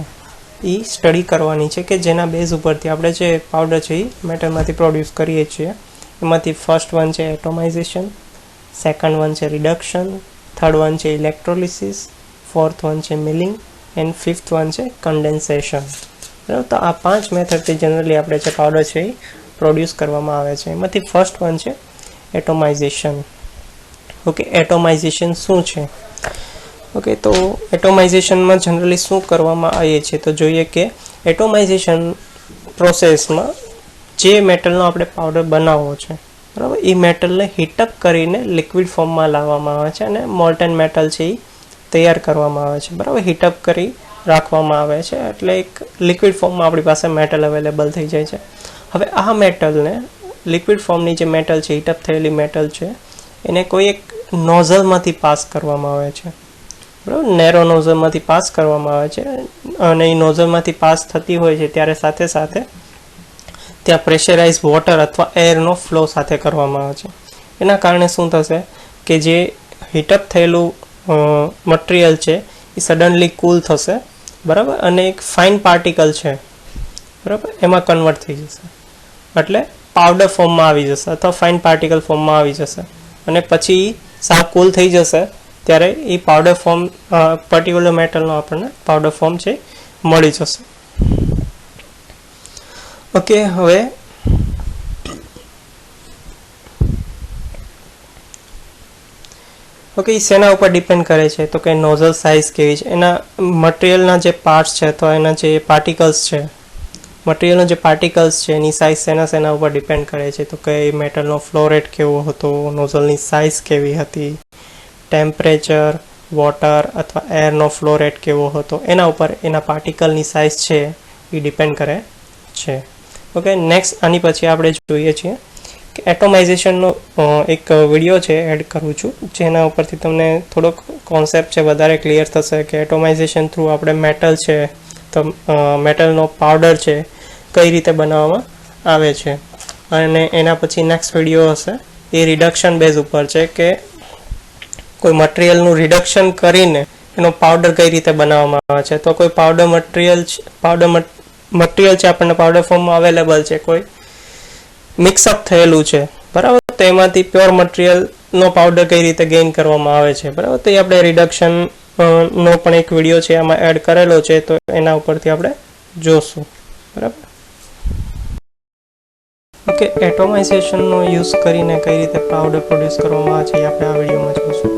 એ સ્ટડી કરવાની છે કે જેના બેઝ ઉપરથી આપણે જે પાવડર છે એ મેટલમાંથી પ્રોડ્યુસ કરીએ છીએ. એમાંથી ફર્સ્ટ વન છે એટોમાઇઝેશન, સેકન્ડ વન છે રિડક્શન, થર્ડ વન છે ઇલેક્ટ્રોલિસિસ, ફોર્થ વન છે મિલિંગ એન્ડ ફિફ્થ વન છે કન્ડેન્સેશન, બરાબર. તો આ 5 મેથડથી જનરલી આપણે જે પાવડર છે એ પ્રોડ્યુસ કરવામાં આવે છે. એમાંથી ફર્સ્ટ વન છે એટોમાઇઝેશન. ઓકે, એટોમાઇઝેશન શું છે? ઓકે, તો એટોમાઇઝેશનમાં જનરલી શું કરવામાં આવે છે તો જોઈએ કે એટોમાઇઝેશન પ્રોસેસમાં જે મેટલનો આપણે પાવડર બનાવવો છે, બરાબર, એ મેટલને હીટઅપ કરીને લિક્વિડ ફોર્મમાં લાવવામાં આવે છે અને મોલ્ટન મેટલ છે એ તૈયાર કરવામાં આવે છે, બરાબર. હીટઅપ કરી રાખવામાં આવે છે એટલે એક લિક્વિડ ફોર્મમાં આપણી પાસે મેટલ અવેલેબલ થઈ જાય છે. હવે આ મેટલને લિક્વિડ ફોર્મની જે મેટલ છે, હીટઅપ થયેલી મેટલ છે, એને કોઈ એક નોઝલમાંથી પાસ કરવામાં આવે છે, બરાબર. નેરો નોઝલમાંથી પાસ કરવામાં આવે છે અને એ નોઝલમાંથી પાસ થતી હોય છે ત્યારે સાથે સાથે ત્યાં પ્રેશરાઇઝ વોટર અથવા એરનો ફ્લો સાથે કરવામાં આવે છે. એના કારણે શું થશે કે જે હીટઅપ થયેલું મટીરિયલ છે એ સડનલી કૂલ થશે, બરાબર, અને એક ફાઇન પાર્ટિકલ છે, બરાબર, એમાં કન્વર્ટ થઈ જશે એટલે પાવડર ફોર્મમાં આવી જશે અથવા ફાઇન પાર્ટિકલ ફોર્મમાં આવી જશે અને પછી સાવ કૂલ થઈ જશે ત્યારે એ પાવડર ફોર્મ પર્ટિક્યુલર મેટલનો આપણને પાવડર ફોર્મ છે મળી જશે. ઓકે, હવે ઓકે, શેના ઉપર ડિપેન્ડ કરે છે તો કે નોઝલ સાઇઝ કેવી છે, એના મટીરિયલના જે પાર્ટ્સ છે અથવા એના જે પાર્ટિકલ્સ છે, મટીરિયલનો જે પાર્ટિકલ્સ છે એની સાઇઝ શેના ઉપર ડિપેન્ડ કરે છે તો કે મેટલનો ફ્લો રેટ કેવો હતો, નોઝલની સાઇઝ કેવી હતી, ટેમ્પરેચર, વોટર અથવા એરનો ફ્લો રેટ કેવો હતો, એના ઉપર એના પાર્ટિકલની સાઇઝ છે એ ડિપેન્ડ કરે છે. ઓકે, નેક્સ્ટ આની પછી આપણે જોઈએ છીએ કે એટોમાઇઝેશનનો એક વિડીયો છે એડ કરું છું જેના ઉપરથી તમને થોડોક કોન્સેપ્ટ છે વધારે ક્લિયર થશે કે એટોમાઇઝેશન થ્રુ આપણે મેટલ છે તો મેટલનો પાવડર છે કઈ રીતે બનાવવામાં આવે છે. અને એના પછી નેક્સ્ટ વિડીયો હશે એ રિડક્શન બેઝ ઉપર છે કે કોઈ મટીરિયલનું રિડક્શન કરીને એનો પાવડર કઈ રીતે બનાવવામાં આવે છે. તો કોઈ પાવડર મટીરિયલ છે આપણને પાવડર ફોર્મમાં અવેલેબલ છે, કોઈ મિક્સઅપ થયેલું છે, બરાબર, તો એમાંથી પ્યોર મટીરિયલનો પાવડર કઈ રીતે ગેઇન કરવામાં આવે છે, બરાબર. તો એ આપણે રિડક્શન નો પણ એક વિડીયો છે આમાં એડ કરેલો છે તો એના ઉપરથી આપણે જોશું, બરાબર. ઓકે, એટોમાઇઝેશનનો યુઝ કરીને કઈ રીતે પાવડર પ્રોડ્યુસ કરવામાં આવે છે એ આપણે આ વિડીયોમાં જોઈશું.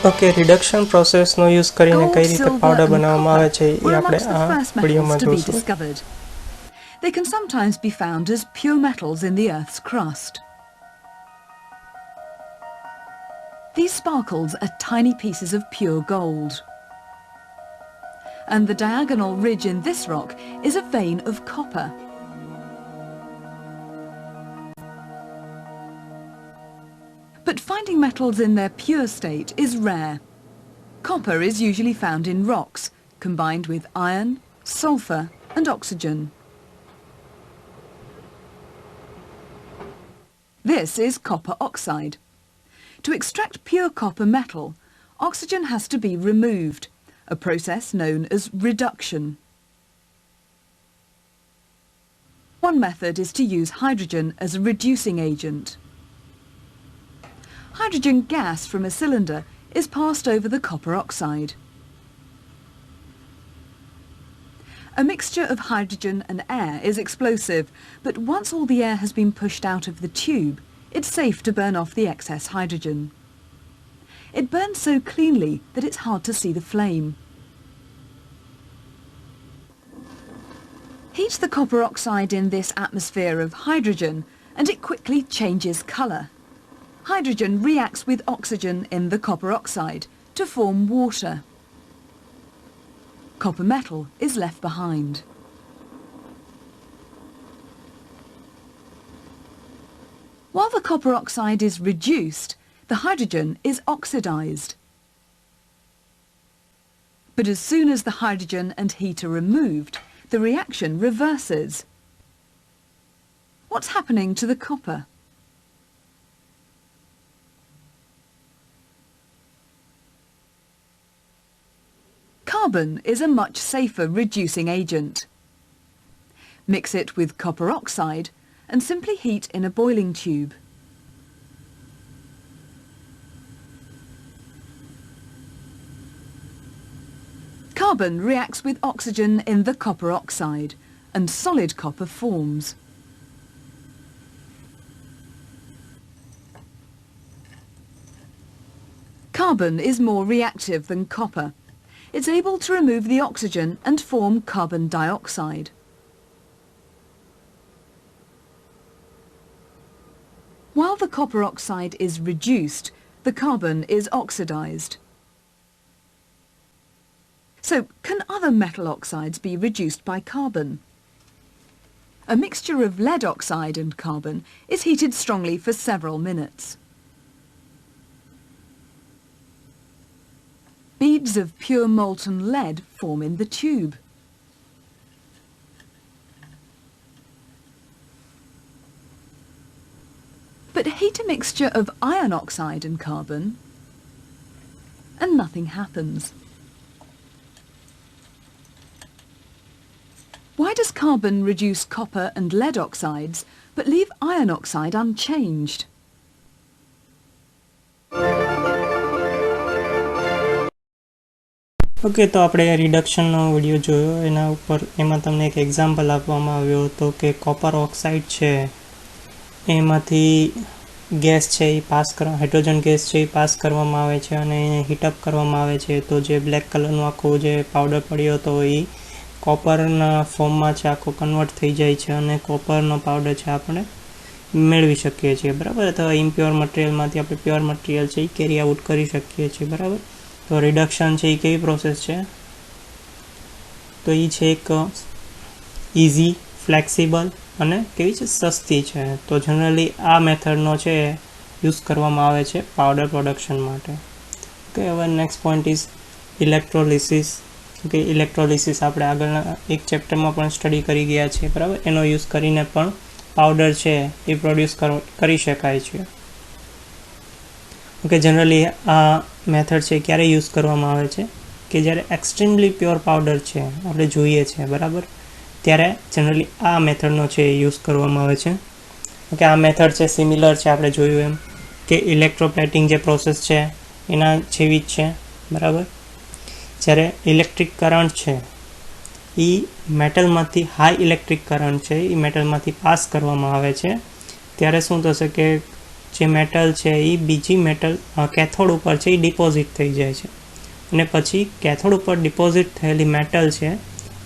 ઓકે, રિડક્શન પ્રોસેસનો યુઝ કરીને કઈ રીતે પાવડર બનાવવામાં આવે છે એ આપણે આ વિડીયોમાં જોઈશું. They can sometimes be found as pure metals in the Earth's crust. These sparkles are tiny pieces of pure gold. And the diagonal ridge in this rock is a vein of copper. But finding metals in their pure state is rare. Copper is usually found in rocks, combined with iron, sulfur and oxygen. This is copper oxide. To extract pure copper metal, oxygen has to be removed, a process known as reduction. One method is to use hydrogen as a reducing agent. Hydrogen gas from a cylinder is passed over the copper oxide. A mixture of hydrogen and air is explosive, but once all the air has been pushed out of the tube, it's safe to burn off the excess hydrogen. It burns so cleanly that it's hard to see the flame. Heat the copper oxide in this atmosphere of hydrogen and it quickly changes colour. Hydrogen reacts with oxygen in the copper oxide to form water. Copper metal is left behind. While the copper oxide is reduced, the hydrogen is oxidised. But as soon as the hydrogen and heat are removed, the reaction reverses. What's happening to the copper? Carbon is a much safer reducing agent. Mix it with copper oxide and simply heat in a boiling tube. Carbon reacts with oxygen in the copper oxide and solid copper forms. Carbon is more reactive than copper. It's able to remove the oxygen and form carbon dioxide. While the copper oxide is reduced, the carbon is oxidised. So, can other metal oxides be reduced by carbon? A mixture of lead oxide and carbon is heated strongly for several minutes. Beads of pure molten lead form in the tube. But heat a mixture of iron oxide and carbon, and nothing happens. Why does carbon reduce copper and lead oxides, but leave iron oxide unchanged? Okay, તો આપણે રિડક્શનનો video જોયો. એમાં તમને એક example આપવામાં આવ્યો હતો કે કોપર ઓક્સાઇડ છે એમાંથી ગેસ છે એ હાઇડ્રોજન ગેસ છે એ પાસ કરવામાં આવે છે અને એને હીટઅપ કરવામાં આવે છે. તો જે બ્લેક કલરનું આખું જે પાવડર પડ્યો હતો એ કોપરના ફોર્મમાં છે આખો કન્વર્ટ થઈ જાય છે અને કોપરનો પાવડર છે આપણે મેળવી શકીએ છીએ, બરાબર. અથવા ઇમ્પ્યોર મટીરિયલમાંથી આપણે પ્યોર મટીરિયલ છે એ કેરી આઉટ કરી શકીએ છીએ, બરાબર. તો રિડક્શન છે એ કેવી પ્રોસેસ છે? તો એ છે એક ઇઝી, ફ્લેક્સિબલ અને કેવી છે? સસ્તી છે. તો જનરલી આ મેથડનો છે યુઝ કરવામાં આવે છે પાવડર પ્રોડક્શન માટે. ઓકે, હવે નેક્સ્ટ પોઈન્ટ ઇઝ ઇલેક્ટ્રોલિસિસ. ઓકે, ઇલેક્ટ્રોલિસિસ આપણે આગળના એક ચેપ્ટરમાં પણ સ્ટડી કરી ગયા છીએ, બરાબર. એનો યુઝ કરીને પણ પાવડર છે એ પ્રોડ્યુસ કરી શકાય છે. ઓકે, જનરલી આ મેથડ છે ક્યારે યુઝ કરવામાં આવે છે કે જ્યારે એક્સ્ટ્રીમલી પ્યોર પાવડર છે આપણે જોઈએ છે, બરાબર, ત્યારે જનરલી આ મેથડનો છે યુઝ કરવામાં આવે છે. ઓકે, આ મેથડ છે સિમિલર છે આપણે જોયું એમ કે ઇલેક્ટ્રોપ્લેટિંગ જે પ્રોસેસ છે એના જેવી જ છે, બરાબર. જ્યારે ઇલેક્ટ્રિક કરંટ છે એ મેટલમાંથી હાઈ ઇલેક્ટ્રિક કરંટ છે એ મેટલમાંથી પાસ કરવામાં આવે છે ત્યારે શું થશે કે જે મેટલ છે એ બીજી મેટલ કેથોડ ઉપર છે એ ડિપોઝિટ થઈ જાય છે અને પછી કેથોડ ઉપર ડિપોઝિટ થયેલી મેટલ છે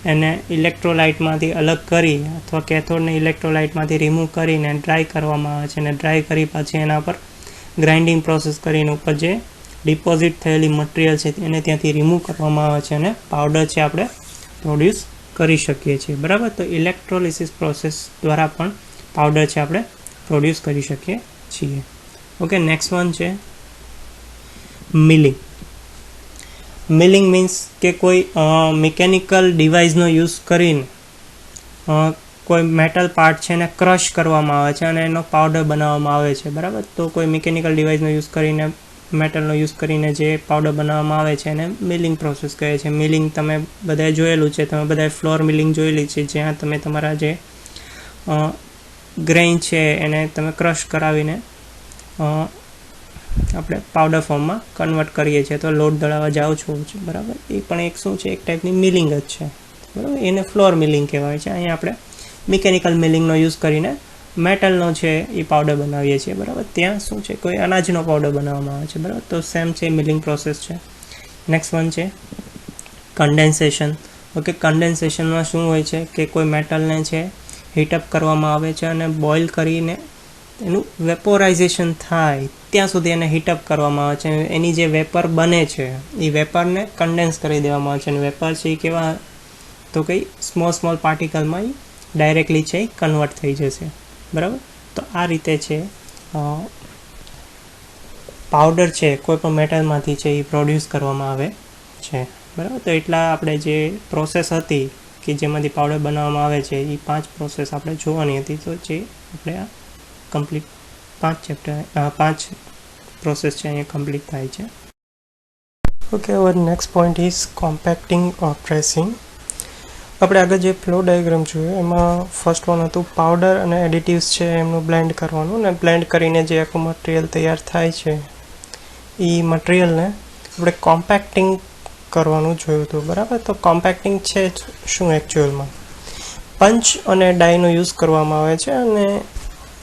એને ઇલેક્ટ્રોલાઇટમાંથી અલગ કરી અથવા કેથોડને ઇલેક્ટ્રોલાઇટમાંથી રિમૂવ કરીને ડ્રાય કરવામાં આવે છે અને ડ્રાય કરી પછી એના પર ગ્રાઇન્ડિંગ પ્રોસેસ કરીને ઉપર જે ડિપોઝિટ થયેલી મટીરિયલ છે એને ત્યાંથી રિમૂવ કરવામાં આવે છે અને પાવડર છે આપણે પ્રોડ્યુસ કરી શકીએ છીએ. બરાબર, તો ઇલેક્ટ્રોલિસિસ પ્રોસેસ દ્વારા પણ પાવડર છે આપણે પ્રોડ્યુસ કરી શકીએ છીએ. ઓકે, નેક્સ્ટ વન છે મિલિંગ. મિલિંગ મીન્સ કે કોઈ મિકેનિકલ ડિવાઇસનો યુઝ કરીને કોઈ મેટલ પાર્ટ છે એને ક્રશ કરવામાં આવે છે અને એનો પાવડર બનાવવામાં આવે છે. બરાબર, તો કોઈ મિકેનિકલ ડિવાઇસનો યુઝ કરીને મેટલનો યુઝ કરીને જે પાવડર બનાવવામાં આવે છે એને મિલિંગ પ્રોસેસ કહે છે. મિલિંગ તમે બધાએ જોયેલું છે, તમે બધાએ ફ્લોર મિલિંગ જોયેલી છે, જ્યાં તમે તમારા જે ગ્રેઇન છે એને તમે ક્રશ કરાવીને આપણે પાવડર ફોર્મમાં કન્વર્ટ કરીએ છીએ. તો લોટ દળાવવા જાઓ છો, બરાબર, એ પણ એક શું છે, એક ટાઈપની મિલિંગ જ છે. બરાબર, એને ફ્લોર મિલિંગ કહેવાય છે. અહીંયા આપણે મિકેનિકલ મિલિંગનો યુઝ કરીને મેટલનો છે એ પાવડર બનાવીએ છીએ. બરાબર, ત્યાં શું છે, કોઈ અનાજનો પાવડર બનાવવામાં આવે છે. બરાબર, તો સેમ છે, મિલિંગ પ્રોસેસ છે. નેક્સ્ટ વન છે કન્ડેન્સેશન. ઓકે, કન્ડેન્સેશનમાં શું હોય છે કે કોઈ મેટલને છે હીટઅપ કરવામાં આવે છે અને બોઇલ કરીને એનું વેપોરાઇઝેશન થાય ત્યાં સુધી એને હીટઅપ કરવામાં આવે છે. એની જે વેપર બને છે એ વેપરને કન્ડેન્સ કરી દેવામાં આવે છે અને વેપર છે એ કેવા, તો કંઈ સ્મોલ પાર્ટિકલમાં ડાયરેક્ટલી છે એ કન્વર્ટ થઈ જશે. બરાબર, તો આ રીતે છે પાવડર છે કોઈ પણ મેટલમાંથી છે એ પ્રોડ્યુસ કરવામાં આવે છે. બરાબર, તો એટલા આપણે જે પ્રોસેસ હતી કે જેમાંથી પાવડર બનાવવામાં આવે છે એ 5 પ્રોસેસ આપણે જોવાની હતી. તો જે આપણે આ કમ્પ્લીટ 5 પ્રોસેસ છે અહીંયા કમ્પ્લીટ થાય છે. Okay, our next point is compacting or pressing. આપણે આગળ જે ફ્લો ડાયાગ્રામ જોયો એમાં ફર્સ્ટ વન હતું પાવડર અને એડિટિવ્સ છે એમનું બ્લેન્ડ કરવાનું, ને બ્લેન્ડ કરીને જે આખું મટીરિયલ તૈયાર થાય છે એ મટીરિયલને આપણે કોમ્પેક્ટિંગ કરવાનું જોયું હતું. બરાબર, તો કોમ્પેક્ટિંગ છે શું એકચ્યુઅલમાં પંચ અને ડાયનો યુઝ કરવામાં આવે છે અને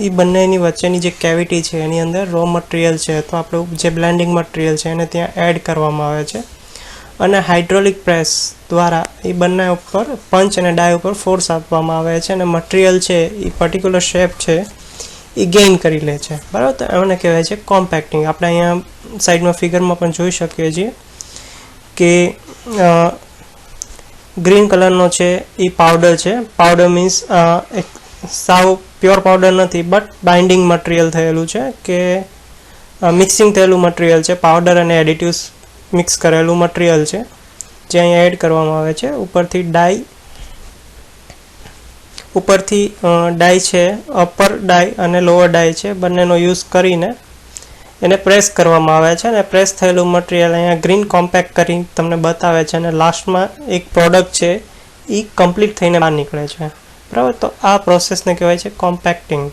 એ બંનેની વચ્ચેની જે કેવિટી છે એની અંદર રો મટીરિયલ છે તો આપણું જે બ્લેન્ડિંગ મટીરિયલ છે એને ત્યાં એડ કરવામાં આવે છે અને હાઇડ્રોલિક પ્રેસ દ્વારા એ બંને ઉપર પંચ અને ડાય ઉપર ફોર્સ આપવામાં આવે છે અને મટીરિયલ છે એ પર્ટિક્યુલર શેપ છે એ ગેઇન કરી લે છે. બરાબર, તો એમને કહેવાય છે કોમ્પેક્ટિંગ. આપણે અહીંયા સાઈડમાં ફિગરમાં પણ જોઈ શકીએ છીએ કે ગ્રીન કલરનો છે એ પાવડર છે. પાવડર મીન્સ એક સાવ પ્યોર પાવડર નથી, બટ બાઇન્ડિંગ મટીરિયલ થયેલું છે કે મિક્સિંગ થયેલું મટીરિયલ છે. પાવડર અને એડિટિવ્સ મિક્સ કરેલું મટીરિયલ છે જે અહીંયા એડ કરવામાં આવે છે. ઉપરથી ડાય છે, અપર ડાય અને લોઅર ડાય છે, બંનેનો યુઝ કરીને એને પ્રેસ કરવામાં આવે છે અને પ્રેસ થયેલું મટીરિયલ અહીંયા ગ્રીન કોમ્પેક્ટ કરી તમને બતાવે છે અને લાસ્ટમાં એક પ્રોડક્ટ છે એ કમ્પ્લીટ થઈને બહાર નીકળે છે. બરાબર, તો આ પ્રોસેસને કહેવાય છે કોમ્પેક્ટિંગ.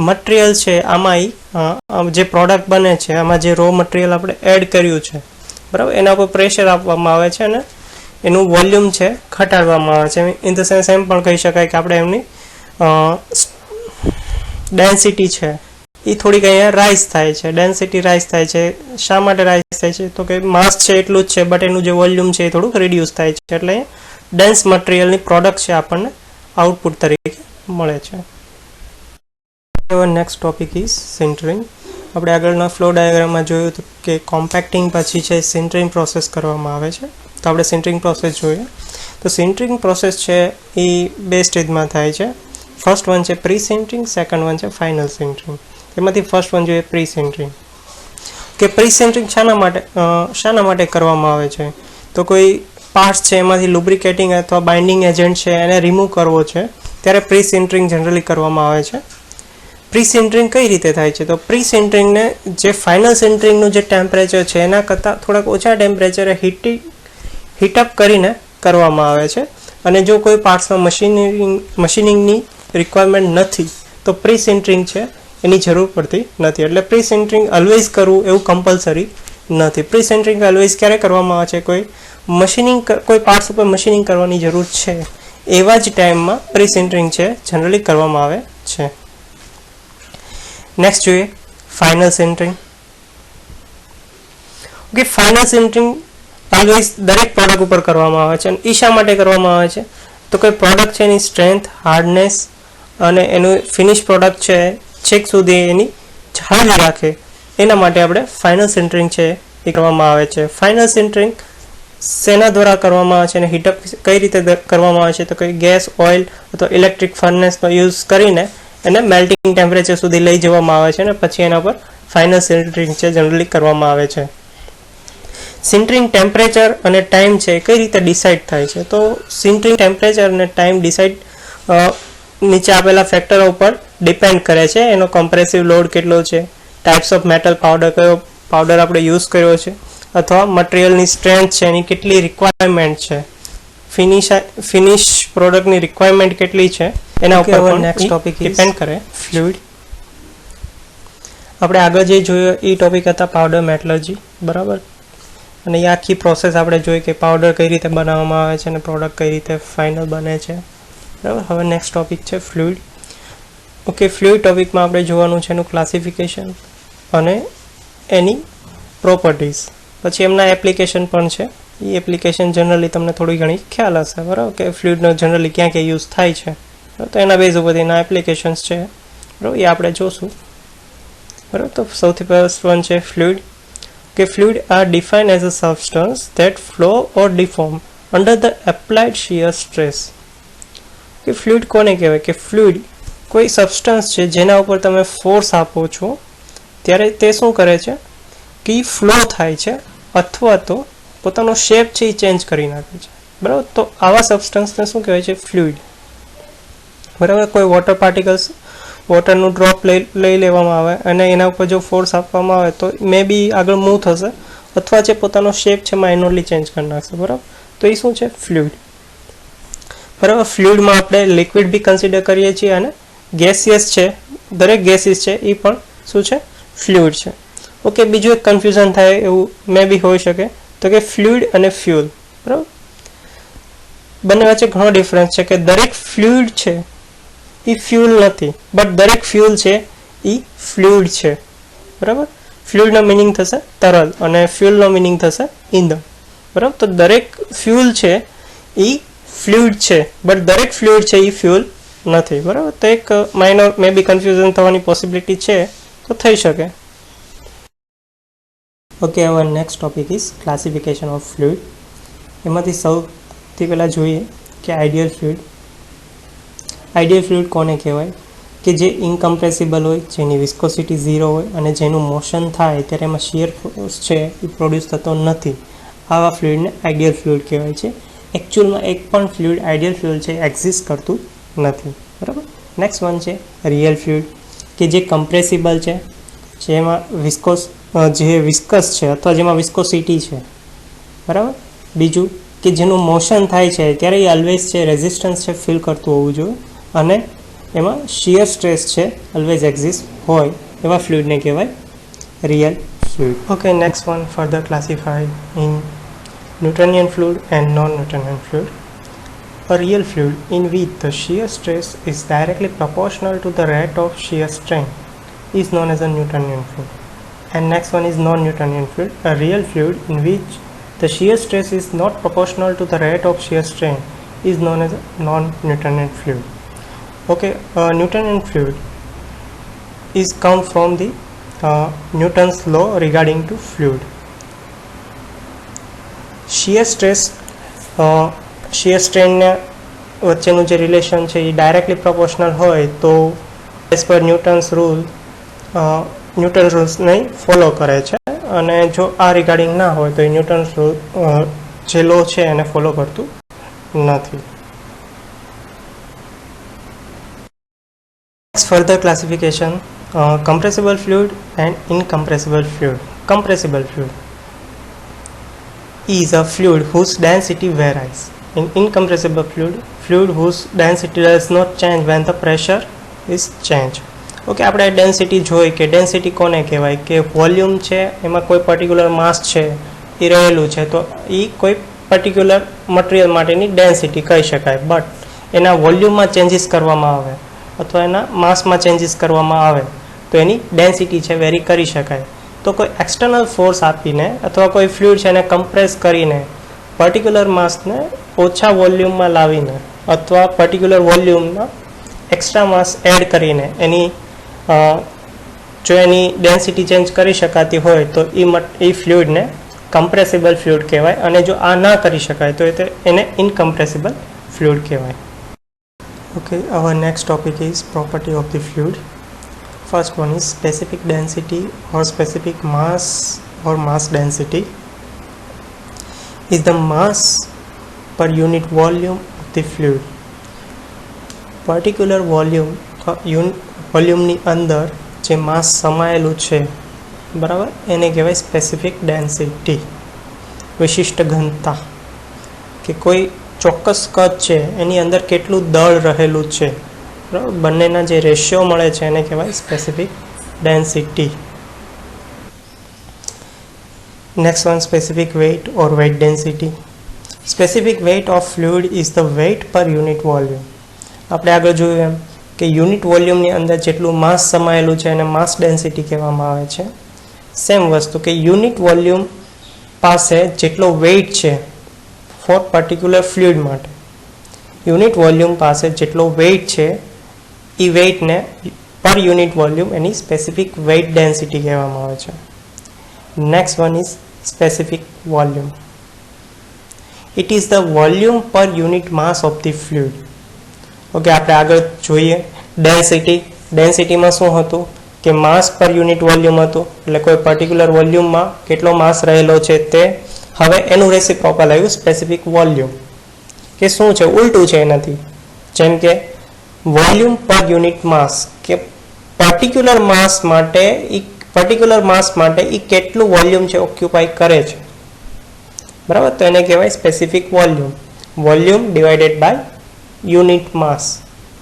મટીરિયલ છે આમાં જે પ્રોડક્ટ બને છે આમાં જે રો મટીરિયલ આપણે એડ કર્યું છે, બરાબર, એના ઉપર પ્રેશર આપવામાં આવે છે અને એનું વોલ્યુમ છે ઘટાડવામાં આવે છે. ઇન ધ સેન્સ એમ પણ કહી શકાય કે આપણે એમની ડેન્સિટી છે એ થોડીક અહીંયા રાઇઝ થાય છે. ડેન્સિટી રાઇઝ થાય છે. શા માટે રાઇઝ થાય છે? તો કે માસ છે એટલું જ છે બટ એનું જે વોલ્યુમ છે એ થોડુંક રિડ્યુસ થાય છે, એટલે ડેન્સ મટીરિયલની પ્રોડક્ટ છે આપણને આઉટપુટ તરીકે મળે છે. Next topic is sintering. આપણે આગળના ફ્લો ડાયાગ્રામમાં જોયું હતું કે કોમ્પેક્ટિંગ પછી છે સિન્ટરિંગ પ્રોસેસ કરવામાં આવે છે. તો આપણે સિન્ટરિંગ પ્રોસેસ જોઈએ. તો સિન્ટરિંગ પ્રોસેસ છે એ 2 સ્ટેજમાં થાય છે. ફર્સ્ટ વન છે પ્રી સિન્ટરિંગ, સેકન્ડ વન છે ફાઇનલ સિન્ટરિંગ. એમાંથી ફર્સ્ટ વન જોઈએ પ્રી સિન્ટરિંગ. કે પ્રી સિન્ટરિંગ શાના માટે કરવામાં આવે છે? તો કોઈ પાર્ટ્સ છે એમાંથી લુબ્રિકેટિંગ અથવા બાઇન્ડિંગ એજન્ટ છે એને રિમૂવ કરવો છે ત્યારે પ્રી સિન્ટરિંગ જનરલી કરવામાં આવે છે. પ્રી સિન્ટરિંગ કઈ રીતે થાય છે? તો પ્રી સિન્ટરિંગને જે ફાઇનલ સિન્ટરિંગનું જે ટેમ્પરેચર છે એના કરતાં થોડાક ઓછા ટેમ્પરેચરે હીટઅપ કરીને કરવામાં આવે છે અને જો કોઈ પાર્ટ્સમાં મશીનિંગની રિક્વાયરમેન્ટ નથી તો પ્રી સિન્ટરિંગ છે એની જરૂર પડતી નથી. એટલે પ્રી સિન્ટરિંગ ઓલવેઝ કરવું એવું કમ્પલસરી નથી. પ્રી સિન્ટરિંગ ઓલવેઝ ક્યારે કરવામાં આવે છે? કોઈ પાર્ટ્સ ઉપર મશીનિંગ કરવાની જરૂર છે એવા જ ટાઈમમાં પ્રી સિન્ટરિંગ છે જનરલી કરવામાં આવે છે. નેક્સ્ટ જોઈએ final sintering. Okay, final sintering always દરેક પ્રોડક્ટ ઉપર કરવામાં આવે છે. અને એ શા માટે કરવામાં આવે છે? તો કોઈ પ્રોડક્ટ છે એની સ્ટ્રેન્થ, હાર્ડનેસ અને એનું ફિનિશ પ્રોડક્ટ છે છેક સુધી એની જાળવી રાખે એના માટે આપણે ફાઇનલ સિન્ટરિંગ છે એ કરવામાં આવે છે. ફાઇનલ સિન્ટરિંગ શેના દ્વારા કરવામાં આવે છે અને હીટઅપ કઈ રીતે કરવામાં આવે છે? તો કોઈ ગેસ, ઓઇલ અથવા ઇલેક્ટ્રિક ફર્નેસનો યુઝ કરીને એને મેલ્ટિંગ ટેમ્પરેચર સુધી લઈ જવામાં આવે છે અને પછી એના પર ફાઇનલ સિન્ટરિંગ છે જનરલી કરવામાં આવે છે. સિન્ટરિંગ ટેમ્પરેચર અને ટાઈમ છે કઈ રીતે ડિસાઇડ થાય છે? તો સિન્ટરિંગ ટેમ્પરેચર અને ટાઈમ ડિસાઇડ નીચે આપેલા ફેક્ટરો ઉપર ડિપેન્ડ કરે છે. એનો કોમ્પ્રેસિવ લોડ કેટલો છે, ટાઈપ્સ ઓફ મેટલ પાવડર, કયો પાવડર આપણે યુઝ કર્યો છે, અથવા મટીરિયલની સ્ટ્રેન્થ છે, એની કેટલી રિક્વાયરમેન્ટ છે, ફિનિશ પ્રોડક્ટની રિક્વાયરમેન્ટ કેટલી છે એના ઉપર પણ નેક્સ્ટ ટોપિક ડિપેન્ડ કરે. ફ્લુઇડ આપણે આગળ જે જોયો એ ટોપિક હતા પાવડર મેટલર્જી, બરાબર. અને એ આખી પ્રોસેસ આપણે જોઈ કે પાવડર કઈ રીતે બનાવવામાં આવે છે અને પ્રોડક્ટ કઈ રીતે ફાઇનલ બને છે, બરાબર. હવે નેક્સ્ટ ટોપિક છે ફ્લુઇડ. ઓકે, ફ્લુઇડ ટોપિકમાં આપણે જોવાનું છે એનું ક્લાસિફિકેશન અને એની પ્રોપર્ટીઝ, પછી એમના એપ્લિકેશન પણ છે. એ એપ્લિકેશન જનરલી તમને થોડી ઘણી ખ્યાલ હશે, બરાબર, કે ફ્લુઇડનો જનરલી ક્યાં ક્યાં યુઝ થાય છે, તો એના બેઝ ઉપરથી એના એપ્લિકેશન્સ છે, બરાબર, એ આપણે જોશું, બરાબર. તો સૌથી ફર્સ્ટ વન છે ફ્લુઇડ. કે fluid are defined as a substance that flow or deform under the applied shear stress. કે ફ્લુઇડ કોને કહેવાય? કે ફ્લુઇડ કોઈ સબસ્ટન્સ છે જેના ઉપર તમે ફોર્સ આપો છો ત્યારે તે શું કરે છે કે ફ્લો થાય છે અથવા તો પોતાનો શેપ છે એ ચેન્જ કરી નાખે છે, બરાબર. તો આવા સબસ્ટન્સને શું કહેવાય છે? ફ્લુઇડ, બરાબર. કોઈ વોટર પાર્ટિકલ્સ, વોટરનું ડ્રોપ લઈ લેવામાં આવે અને એના ઉપર જો ફોર્સ આપવામાં આવે તો મે બી આગળ મૂવ થશે અથવા જે પોતાનો શેપ છે માઇનોરલી ચેન્જ કરી નાખશે, બરાબર. તો એ શું છે? ફ્લુઇડ, બરાબર. ફ્લુઇડમાં આપણે લિક્વિડ બી કન્સિડર કરીએ છીએ અને ગેસિયસ છે, દરેક ગેસીસ છે એ પણ શું છે? ફ્લુઇડ છે. ઓકે, બીજું એક કન્ફ્યુઝન થાય એવું મે બી હોઈ શકે, તો કે ફ્લુઇડ અને ફ્યુલ, બરાબર. બંને વચ્ચે ઘણો ડિફરન્સ છે કે દરેક ફ્લુઇડ છે એ ફ્યુલ નથી, બટ દરેક ફ્યુલ છે એ ફ્લુઇડ છે, બરાબર. ફ્લુઇડનો મિનિંગ થશે તરલ અને ફ્યુલનો મિનિંગ થશે ઈંધણ, બરાબર. તો દરેક ફ્યુલ છે એ ફ્લુઇડ છે, બટ દરેક ફ્લુઇડ છે એ ફ્યુલ નથી, બરાબર. તો એક માઇનર મે બી કન્ફ્યુઝન થવાની પોસિબિલિટી છે, તો થઈ શકે. ઓકે, હવે next topic is classification of fluid. એમાંથી સૌથી પહેલાં જોઈએ કે આઈડિયલ ફ્લુઇડ. આઈડિયલ ફ્લુઇડ કોને કહેવાય? કે જે ઇનકમ્પ્રેસિબલ હોય, જેની વિસ્કોસિટી 0 હોય અને જેનું મોશન થાય ત્યારે એમાં શિયર ફોર્સ છે એ પ્રોડ્યુસ થતો નથી. આવા ફ્લુઇડને આઈડિયલ ફ્લુઇડ કહેવાય છે. એકચ્યુઅલમાં એક પણ ફ્લુઇડ આઈડિયલ ફ્લુઇડ છે એક્ઝિસ્ટ કરતું નથી, બરાબર. નેક્સ્ટ વન છે રિયલ ફ્લુઇડ, કે જે કમ્પ્રેસિબલ છે, જેમાં વિસ્કસ છે અથવા જેમાં વિસ્કોસિટી છે, બરાબર. બીજું કે જેનું મોશન થાય છે ત્યારે એ ઓલવેઝ છે રેઝિસ્ટન્સ છે ફીલ કરતું હોવું જોઈએ અને એમાં શિયર સ્ટ્રેસ છે ઓલવેઝ એક્ઝિસ્ટ હોય, એવા ફ્લુઇડને કહેવાય real fluid. Okay, next one further classified in Newtonian fluid and non-Newtonian fluid. A real fluid in which the shear stress is directly proportional to the rate of shear strain is known as a Newtonian fluid. And next one is non-Newtonian fluid. A real fluid in which the shear stress is not proportional to the rate of shear strain is known as a non-Newtonian fluid. Okay, Newtonian fluid is come from the Newton's law regarding to fluid. Shear stress shear સ્ટ્રેનને વચ્ચેનું જે relation છે એ directly proportional હોય તો as per Newton's રૂલ્સને follow કરે છે અને જો આ રિગાર્ડિંગ ના હોય તો એ ન્યૂટન્સ રૂલ જે લો છે એને ફોલો કરતું નથી. Further classification compressible fluid and incompressible fluid. Compressible fluid is a fluid whose density varies. In incompressible fluid whose density does not change when the pressure is changed. Okay, આપણે density જોઈ કે density કોને કહેવાય? કે volume છે એમાં કોઈ particular માસ છે એ રહેલું છે તો એ કોઈ પર્ટિક્યુલર મટીરિયલ માટેની ડેન્સિટી કહી શકાય. બટ એના વોલ્યુમમાં ચેન્જીસ કરવામાં આવે અથવા એના માસમાં ચેન્જીસ કરવામાં આવે તો એની ડેન્સિટી છે વેરી કરી શકાય. તો કોઈ એક્સટર્નલ ફોર્સ આપીને અથવા કોઈ ફ્લુઇડ છે એને કમ્પ્રેસ કરીને પર્ટિક્યુલર માસને ઓછા વોલ્યુમમાં લાવીને અથવા પર્ટિક્યુલર વોલ્યુમમાં એક્સ્ટ્રા માસ એડ કરીને એની જો એની ડેન્સિટી ચેન્જ કરી શકાતી હોય તો એ ફ્લુઇડને કમ્પ્રેસિબલ ફ્લુઇડ કહેવાય, અને જો આ ના કરી શકાય તો એને ઇનકમ્પ્રેસિબલ ફ્લુઇડ કહેવાય. Okay, our next topic is property of the fluid. First one is specific density or specific mass or mass density is the mass per unit volume of the fluid. Particular volume વોલ્યુમની અંદર જે માસ સમાયેલું છે બરાબર એને કહેવાય specific density, વિશિષ્ટ ઘનતા, કે કોઈ ચોક્કસ કદ છે એની અંદર કેટલું દળ રહેલું છે બરાબર, બંનેના જે રેશિયો મળે છે એને કહેવાય specific density. Next one specific weight or weight density. Specific weight of fluid is the weight per unit volume. આપણે આગળ જોયું એમ કે યુનિટ વોલ્યુમની અંદર જેટલું માસ સમાયેલું છે એને માસ ડેન્સિટી કહેવામાં આવે છે. સેમ વસ્તુ કે યુનિટ વોલ્યુમ પાસે જેટલો વેઇટ છે ફોર પર્ટિક્યુલર ફ્લુઇડ માટે, યુનિટ વોલ્યુમ પાસે જેટલો વેઇટ છે એ વેઇટને પર યુનિટ વોલ્યુમ એની સ્પેસિફિક વેઇટ ડેન્સિટી કહેવામાં આવે છે. Next one is specific volume. It is the volume per unit mass of the fluid. Okay, આપણે આગળ જોઈએ ડેન્સિટીમાં શું હતું કે માસ પર યુનિટ વોલ્યુમ હતું, એટલે કોઈ પર્ટિક્યુલર વોલ્યુમમાં કેટલો માસ રહેલો છે તે. હવે એનું રેસિપ્રોકલ આવ્યું સ્પેસિફિક વોલ્યુમ, કે શું છે ઉલટું છે એનાથી. જેમ કે વોલ્યુમ પર યુનિટ માસ, કે પર્ટિક્યુલર માસ માટે એ કેટલું વોલ્યુમ છે ઓક્યુપાય કરે છે બરાબર, તો એને કહેવાય specific volume. Volume divided by unit mass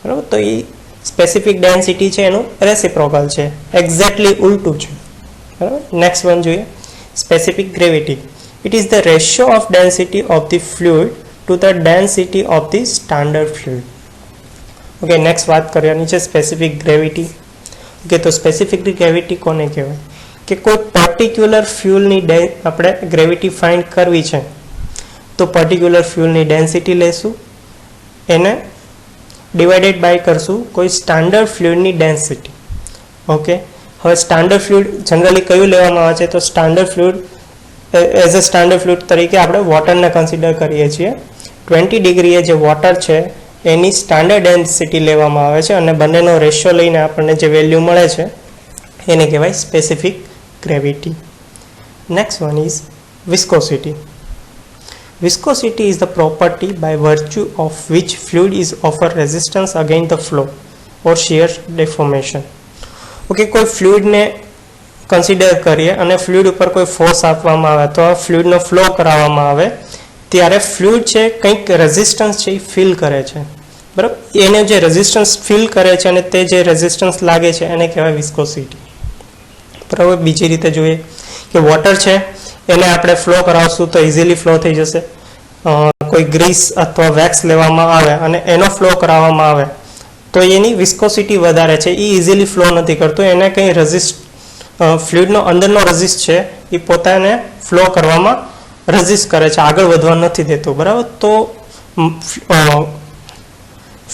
બરાબર, તો એ સ્પેસિફિક ડેન્સિટી છે એનું રેસિપ્રોકલ છે, એક્ઝેક્ટલી ઉલટું છે બરાબર. નેક્સ્ટ વન જોઈએ specific gravity. It is the ratio of density of the fluid to the density of the standard fluid. Okay, next વાત કરવાની છે સ્પેસિફિક ગ્રેવિટી. ઓકે, તો સ્પેસિફિક ગ્રેવિટી કોને કહેવાય કે કોઈ પર્ટિક્યુલર ફ્યુલની આપણે ગ્રેવિટી ફાઇન્ડ કરવી છે તો પર્ટિક્યુલર ફ્યુલની ડેન્સિટી લેશું, એને ડિવાઇડેડ બાય કરશું કોઈ સ્ટાન્ડર્ડ ફ્લુઇડની ડેન્સિટી. ઓકે, હવે સ્ટાન્ડર્ડ ફ્લુઇડ જનરલી કયું લેવામાં આવે છે તો standard fluid as a standard fluid તરીકે આપણે વોટરને કન્સિડર કરીએ છીએ. 20 ડિગ્રીએ જે વોટર છે એની સ્ટાન્ડર્ડ ડેન્સિટી લેવામાં આવે છે અને બંનેનો રેશિયો લઈને આપણને જે વેલ્યુ મળે છે એને કહેવાય specific gravity. Next one is viscosity. Viscosity is the property by virtue of which fluid is offer resistance against the flow or shear deformation. Okay, કોઈ ફ્લુઇડને કન્સિડર કરીએ અને ફ્લુઇડ ઉપર કોઈ ફોર્સ આપવામાં આવે તો આ ફ્લુઇડનો ફ્લો કરાવવામાં આવે ત્યારે ફ્લુઇડ છે કંઈક રેઝિસ્ટન્સ છે એ ફીલ કરે છે બરાબર. એને જે રેઝિસ્ટન્સ ફીલ કરે છે અને તે જે રેઝિસ્ટન્સ લાગે છે એને કહેવાય વિસ્કોસિટી બરાબર. બીજી રીતે જોઈએ કે વોટર છે એને આપણે ફ્લો કરાવશું તો ઇઝીલી ફ્લો થઈ જશે. કોઈ ગ્રીસ અથવા વેક્સ લેવામાં આવે અને એનો ફ્લો કરાવવામાં આવે તો એની વિસ્કોસિટી વધારે છે, એ ઇઝીલી ફ્લો નથી કરતો, એને કંઈ ફ્લુઇડનો અંદરનો રેઝિસ્ટ છે એ પોતાને ફ્લો કરવામાં રેઝિસ્ટ કરે છે, આગળ વધવા નથી દેતો બરાબર. તો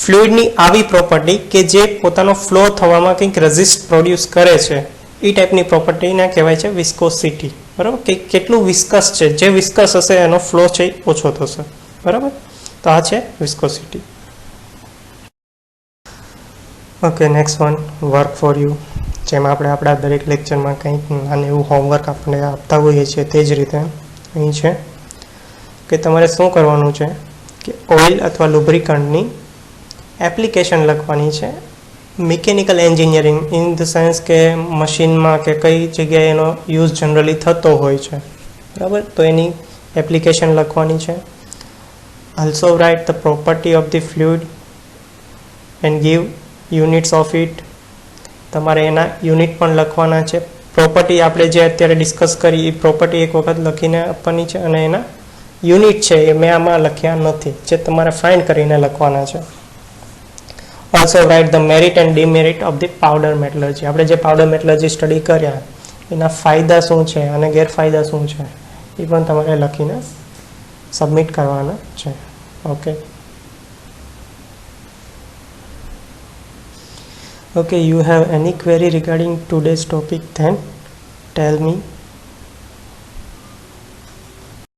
ફ્લુઇડની આવી પ્રોપર્ટી કે જે પોતાનો ફ્લો થવામાં કંઈક રેઝિસ્ટ પ્રોડ્યુસ કરે છે એ ટાઈપની પ્રોપર્ટીને કહેવાય છે વિસ્કોસિટી બરાબર. કે કેટલું વિસ્કસ છે, જે વિસ્કસ હશે એનો ફ્લો છે ઓછો થશે બરાબર. તો આ છે viscosity. Okay, next one work for you. જેમ આપણે આપણા દરેક લેક્ચરમાં કંઈક નાનું એવું હોમવર્ક આપણે આપતા હોઈએ છીએ તે જ રીતે અહીં છે કે તમારે શું કરવાનું છે કે ઓઇલ અથવા લુબ્રિકન્ટની એપ્લિકેશન લખવાની છે. Mechanical engineering in the sense કે મશીનમાં કે કઈ જગ્યાએ એનો યુઝ જનરલી થતો હોય છે બરાબર, તો એની એપ્લિકેશન લખવાની છે. Also write the property of the fluid and give units of it. તમારે એના યુનિટ પણ લખવાના છે. પ્રોપર્ટી આપણે જે અત્યારે ડિસ્કસ કરી એ પ્રોપર્ટી એક વખત લખીને આપવાની છે અને એના યુનિટ છે એ મેં આમાં લખ્યા નથી, જે તમારે ફાઇન્ડ કરીને લખવાના છે. Also write the merit and demerit of the powder metallurgy. આપણે જે પાવડર મેટલર્જી સ્ટડી કર્યા એના ફાયદા શું છે અને ગેરફાયદા શું છે એ પણ તમારે લખીને સબમિટ કરવાના છે. Okay Okay, you have any query regarding today's topic, then tell me.